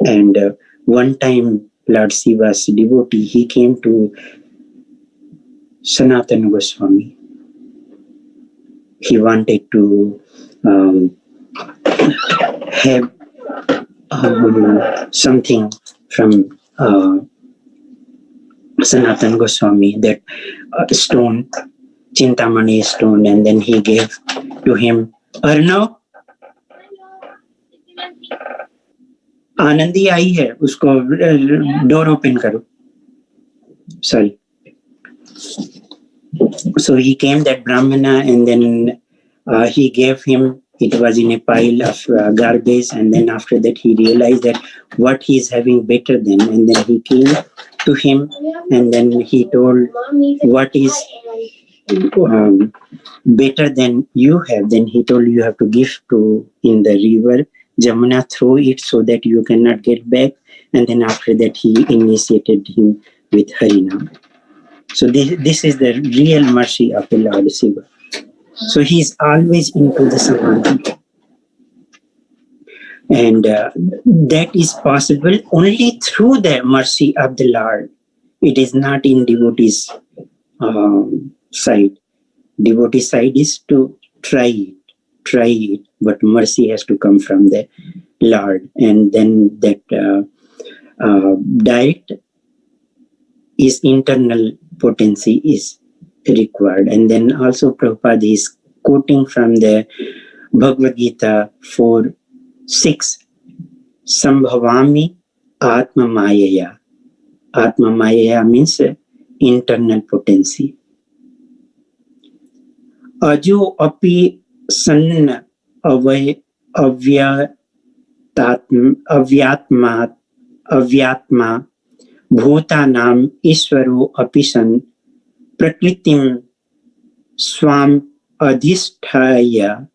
And one time Lord Shiva's devotee, he came to Sanatana Goswami. He wanted to have something from Sanatana Goswami, that stone, Chintamani stone, and then he gave to him. Arnav, Anandi आई है, उसको door open करो. Sorry. So he came, that Brahmana, and then he gave him, it was in a pile of garbage, and then after that he realized that what he is having better than, and then he came to him, and then he told, what is better than you have? Then he told, you have to give to in the river Jamuna, throw it so that you cannot get back. And then after that he initiated him with Harinam. So this is the real mercy of the Lord Shiva. So he is always into the Samadhi. And that is possible only through the mercy of the Lord. It is not in devotee's side. Devotee side is to try it, but mercy has to come from the Lord. And then that direct is internal potency is required. And then also Prabhupada is quoting from the Bhagavad Gita 4:6, Sambhavami Atma Mayaya. Atma Mayaya means internal potency. Ajo api sanna avyatma bhutanam ishvaro api san prakritim swam adhisthaya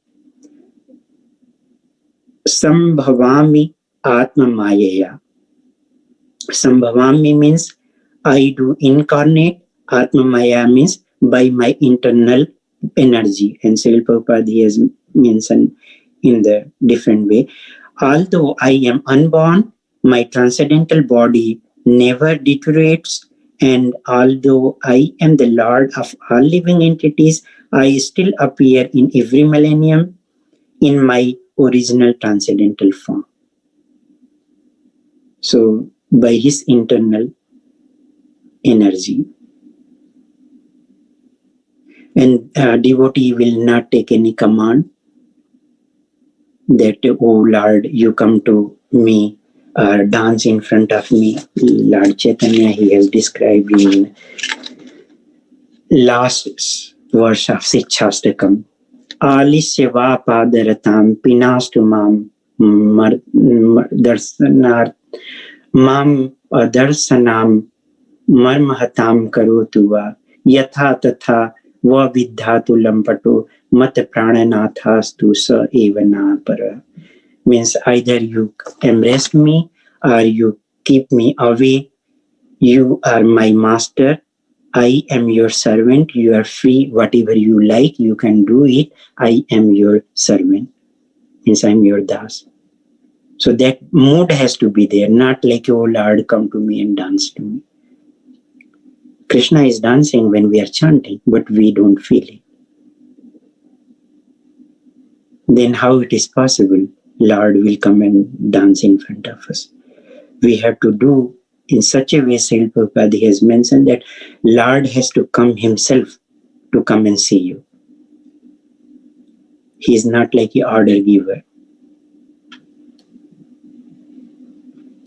sambhavami atma mayaya. Sambhavami means I do incarnate. Atma maya means by my internal energy. And Srila Prabhupada has mentioned in the different way. Although I am unborn, my transcendental body never deteriorates, and although I am the Lord of all living entities, I still appear in every millennium in my original transcendental form. So by his internal energy. And devotee will not take any command that, oh Lord, you come to me, dance in front of me. Lord Chaitanya, he has described in last verse of Sichastakam. Alisya va padaratam pinastu mam darsanar mam darsanam marmahatam karotu va Yatha tatha va vidhatu lampato mat prananathastu sa evana para. Means either you embrace me or you keep me away. You are my master. I am your servant. You are free. Whatever you like, you can do it. I am your servant. Means I am your das. So that mood has to be there, not like, oh Lord, come to me and dance to me. Krishna is dancing when we are chanting, but we don't feel it. Then how it is possible Lord will come and dance in front of us? We have to do in such a way, Srila Prabhupada has mentioned that Lord has to come himself to come and see you. He is not like an order giver.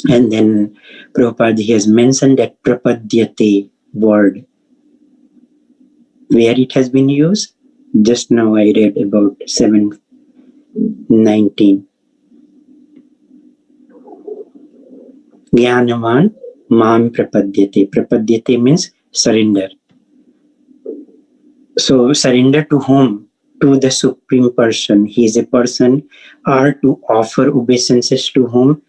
And then Prabhupada has mentioned that prapadyate word. Where it has been used? Just now I read about 7:19. Jnanavan mam prapadyate. Prapadyate means surrender. So surrender to whom? To the Supreme Person. He is a person, or to offer obeisances to whom?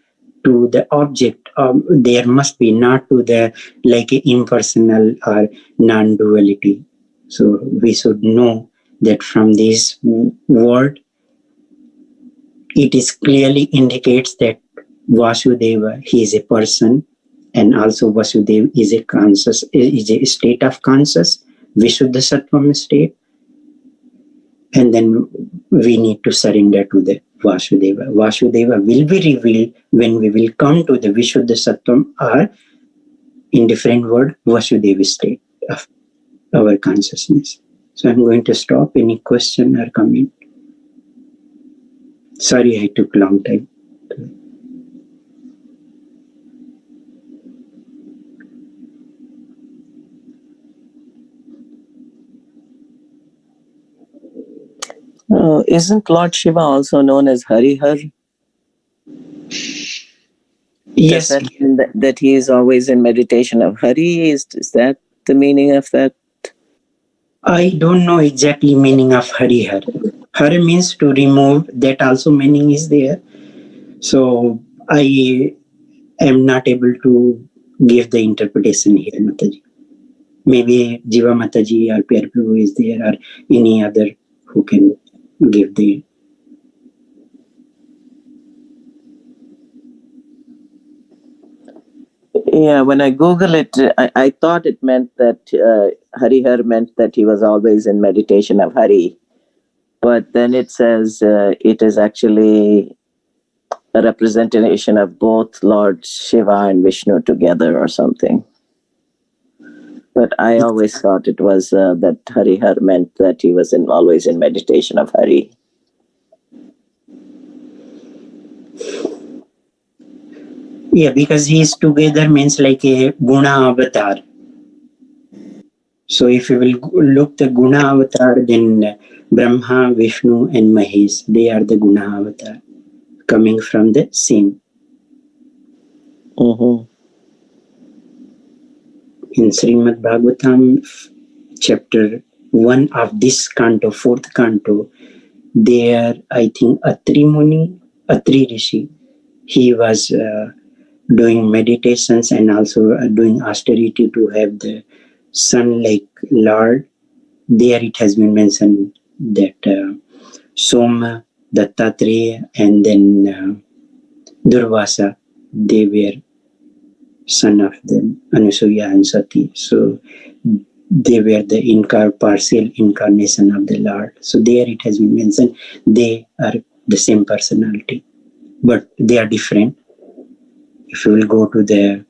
To the object. There must be, not to the like impersonal or non-duality. So we should know that from this word, it is clearly indicates that Vasudeva, he is a person, and also Vasudeva is a conscious, is a state of conscious, Vishuddha Sattvam state. And then we need to surrender to the Vasudeva. Vasudeva will be revealed when we will come to the Vishuddha Sattvam, or in different word, Vasudeva state of our consciousness. So I'm going to stop. Any question or comment? Sorry, I took long time. Isn't Lord Shiva also known as Harihar? Yes. Does that mean that he is always in meditation of Hari? Is that the meaning of that? I don't know exactly meaning of Harihar. Har means to remove. That also meaning is there. So I am not able to give the interpretation here, Mataji. Maybe Jiva Mataji or Pierre Prabhu is there, or any other who can give the. Yeah, when I Google it, I thought it meant that Harihar meant that he was always in meditation of Hari. But then it says it is actually a representation of both Lord Shiva and Vishnu together or something. But I always thought it was that Harihar meant that he was always in meditation of Hari. Yeah, because he is together means like a Guna avatar. So if you will look the Guna avatar, then Brahma, Vishnu and Mahesh, they are the Guna avatar coming from the same. Mm-hmm. In Srimad Bhagavatam, chapter 1 of this canto, 4th canto, there I think Atri Muni, Atri Rishi, he was doing meditations and also doing austerity to have the son like Lord. There it has been mentioned that Soma, Dattatreya and then Durvasa, they were son of them, Anusuya and Sati. So they were the partial incarnation of the Lord. So there it has been mentioned they are the same personality, but they are different. If you will go to the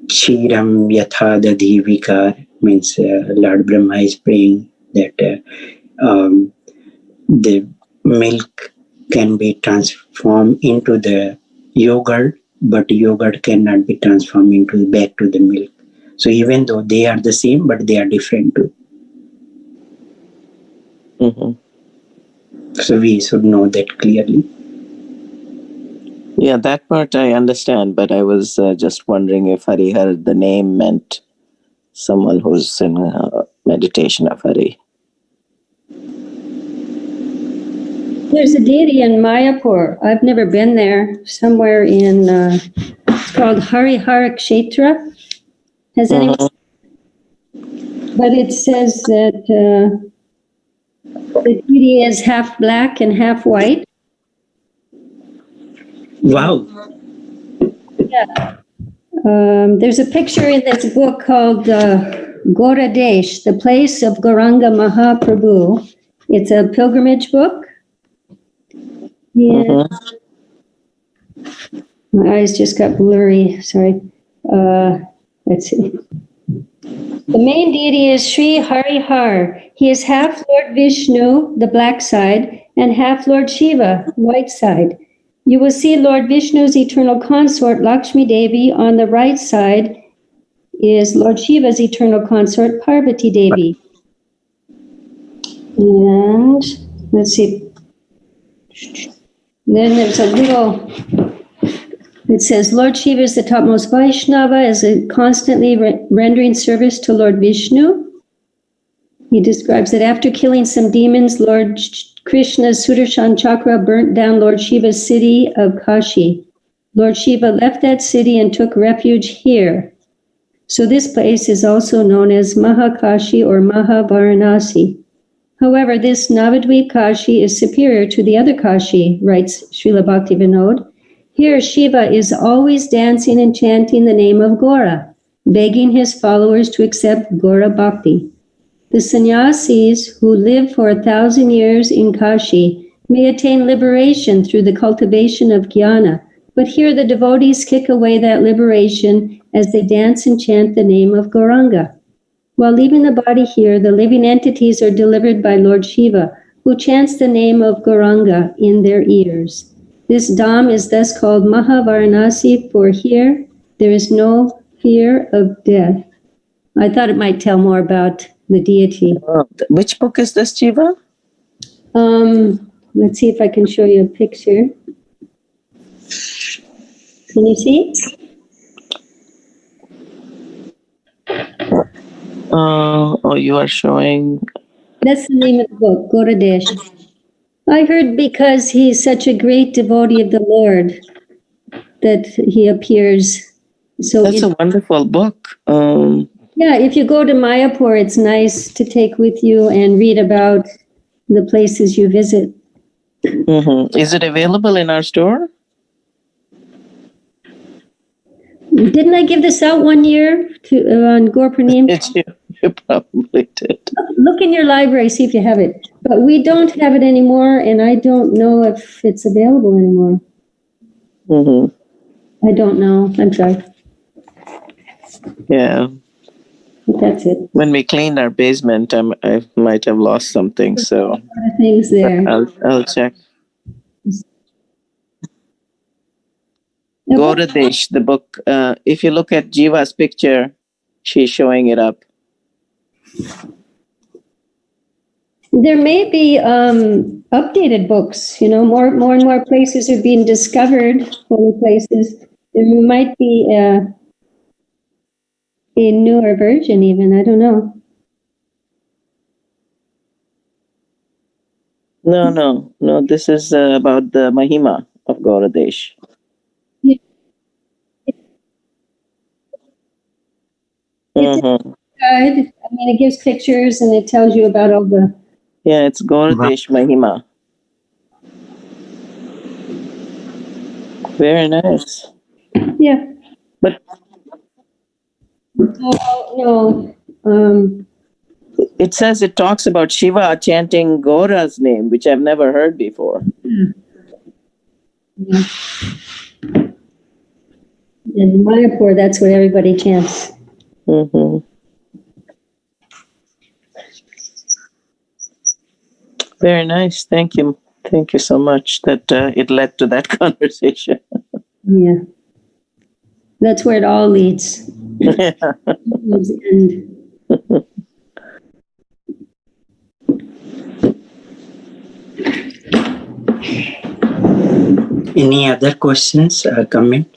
Kshiram Yatha Dadhi Vikar, means Lord Brahma is praying that the milk can be transformed into the yogurt, but yogurt cannot be transformed back to the milk. So even though they are the same, but they are different too. Mm-hmm. So we should know that clearly. Yeah, that part I understand, but I was just wondering if Harihar, the name, meant someone who's in meditation of Hari. There's a deity in Mayapur. I've never been there. Somewhere in, it's called Harihara Kshetra. Has anyone? But it says that the deity is half black and half white. Wow. Yeah. There's a picture in this book called Gauradesh, the place of Gauranga Mahaprabhu. It's a pilgrimage book. Yeah. My eyes just got blurry. Sorry. Let's see. The main deity is Sri Harihar. He is half Lord Vishnu, the black side, and half Lord Shiva, white side. You will see Lord Vishnu's eternal consort, Lakshmi Devi. On the right side is Lord Shiva's eternal consort, Parvati Devi. And let's see. Then there's a little, it says, Lord Shiva is the topmost Vaishnava, is constantly rendering service to Lord Vishnu. He describes that after killing some demons, Lord Krishna's Sudarshan Chakra burnt down Lord Shiva's city of Kashi. Lord Shiva left that city and took refuge here. So this place is also known as Mahakashi or Mahavaranasi. However, this Navadvip Kashi is superior to the other Kashi, writes Srila Bhaktivinoda. Here, Shiva is always dancing and chanting the name of Gaura, begging his followers to accept Gaura Bhakti. The sannyasis who live for 1,000 years in Kashi may attain liberation through the cultivation of jnana, but here the devotees kick away that liberation as they dance and chant the name of Gauranga. While leaving the body here, the living entities are delivered by Lord Shiva, who chants the name of Gauranga in their ears. This Dham is thus called Mahavaranasi, for here there is no fear of death. I thought it might tell more about the deity. Which book is this, Jiva? Let's see if I can show you a picture. Can you see? Oh, you are showing. That's the name of the book, Gauradesh. I heard because he's such a great devotee of the Lord that he appears. So That's a wonderful book. Yeah, if you go to Mayapur, it's nice to take with you and read about the places you visit. Is it available in our store? Didn't I give this out one year on Gaurapranim? You probably did. Look in your library, see if you have it. But we don't have it anymore, and I don't know if it's available anymore. I don't know. I'm sorry. Yeah. But that's it. When we cleaned our basement, I might have lost something, so A lot of things there. I'll check. Gauradesh, the book. If you look at Jiva's picture, she's showing it up. There may be updated books. You know, more and more places are being discovered. Holy places. There might be a newer version, even. I don't know. No. This is about the Mahima of Gauradesh. Yeah. It's a guide. I mean, it gives pictures and it tells you about all the. Yeah, it's Gauradesh Mahima. Very nice. Yeah. But No. it says it talks about Shiva chanting Gaura's name, which I've never heard before. Yeah. In Mayapur, that's what everybody chants. Very nice. Thank you. Thank you so much that it led to that conversation. Yeah. That's where it all leads. And Any other questions or comment?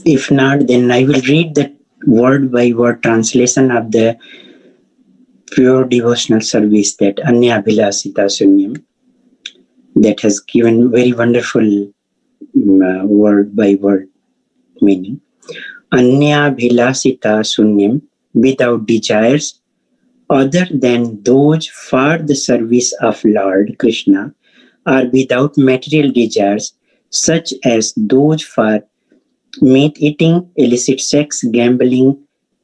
If not, then I will read the word by word translation of the pure devotional service that Anya Abhilasita Sunyam, that has given very wonderful word by word meaning. Anya Bhilasita Sunyam, without desires other than those for the service of Lord Krishna, or without material desires such as those for meat eating, illicit sex, gambling,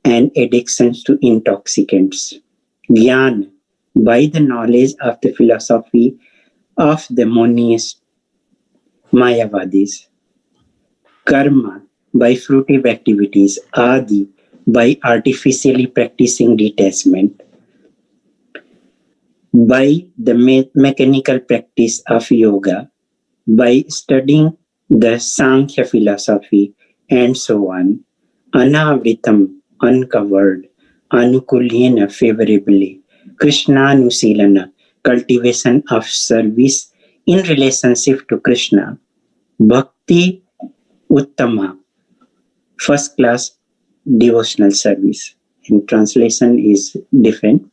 and addictions to intoxicants. Gyan, by the knowledge of the philosophy of the monist Mayavadis. Karma, by fruitive activities. Adi, by artificially practicing detachment. By the mechanical practice of yoga. By studying the Sankhya philosophy, and so on. Anavritam, uncovered. Anukulyena, favorably. Krishnanusilana, cultivation of service in relationship to Krishna. Bhakti Uttama, first class devotional service. In translation is different.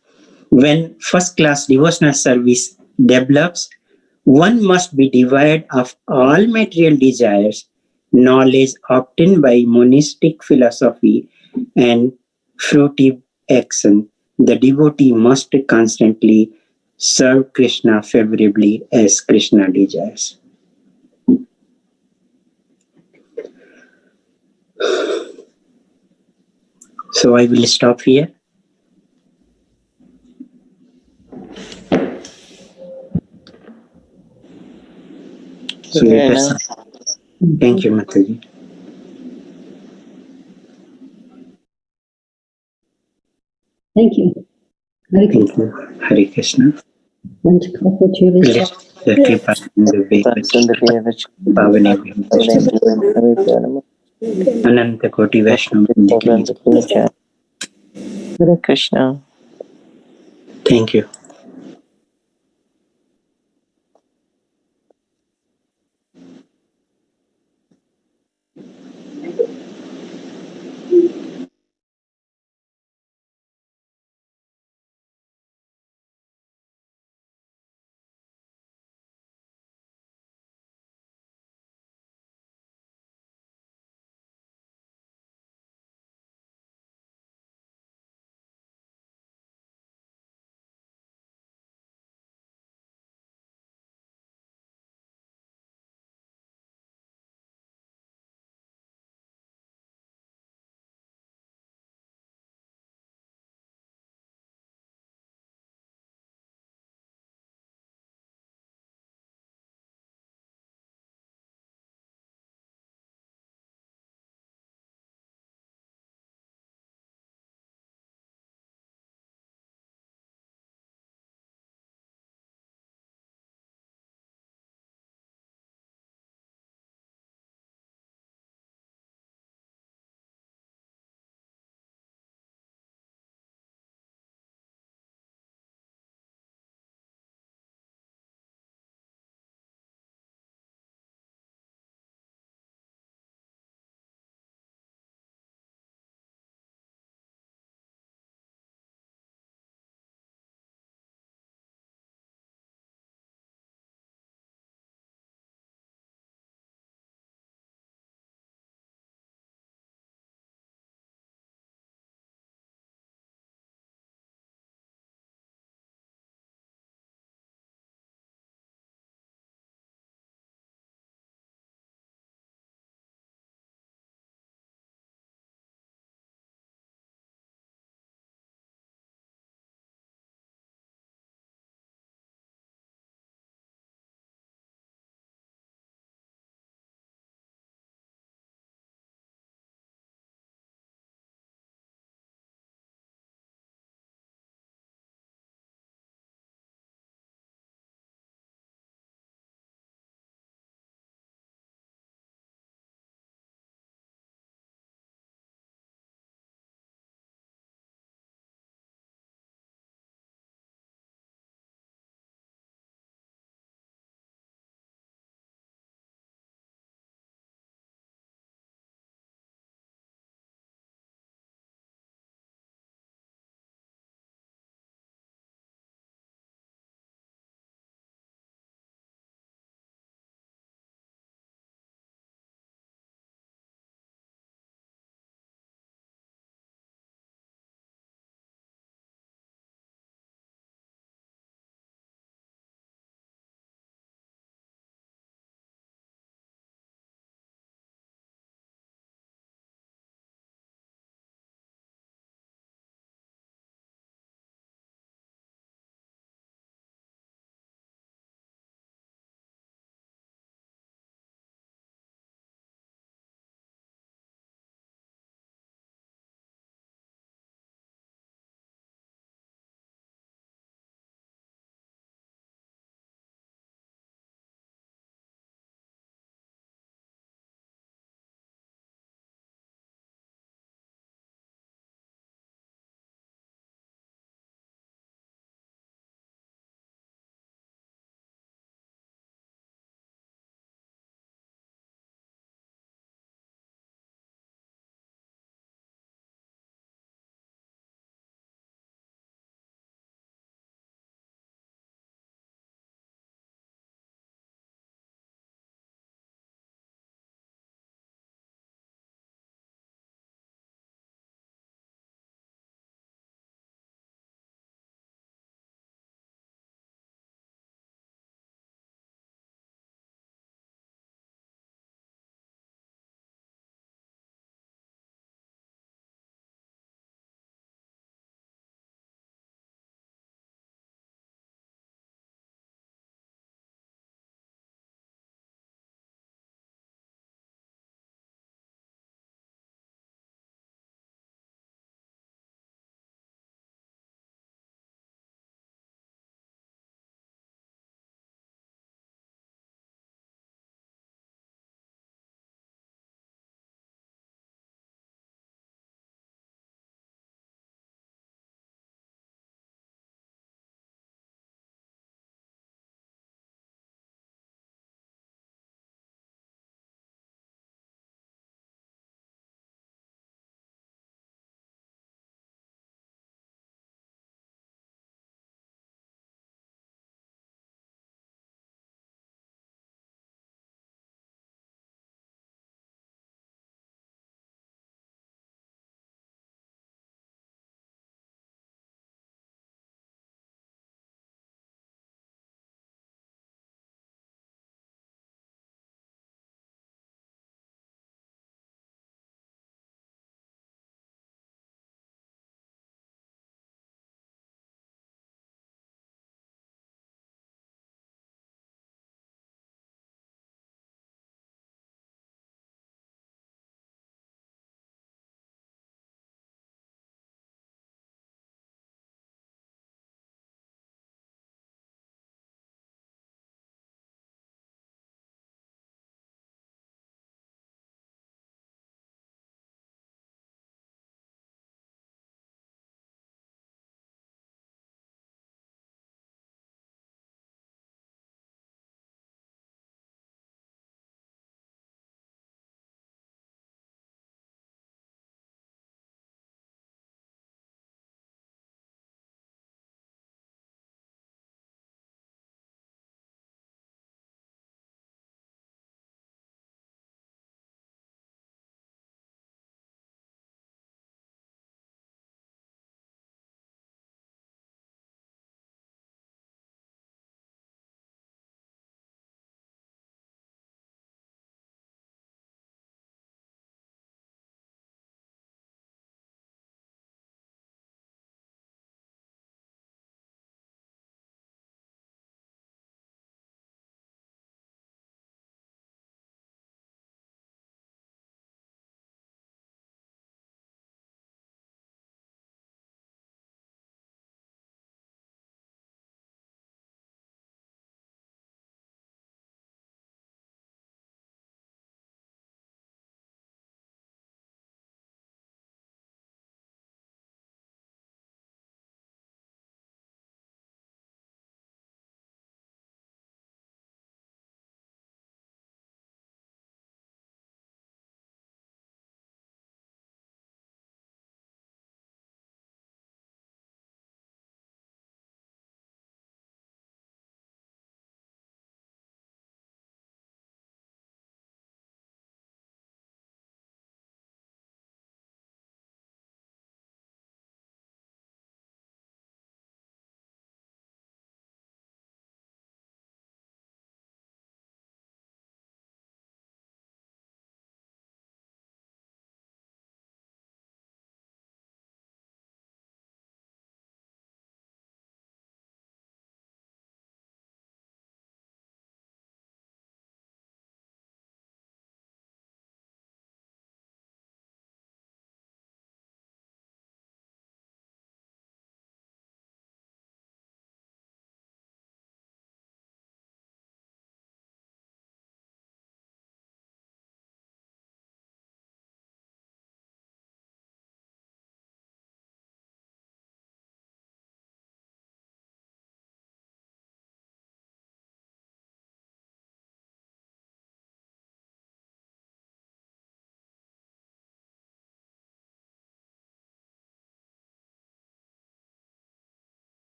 When first class devotional service develops, one must be devoid of all material desires, knowledge obtained by monastic philosophy, and fruitive action. The devotee must constantly serve Krishna favorably as Krishna desires. So I will stop here. So let us. Thank you, Mataji. Thank you. Hare Thank Krishna. you. Hare Krishna. Want to call for Julie? Let the kripa Pavane Ananta Koti Vaishnava Hare Krishna. Thank you.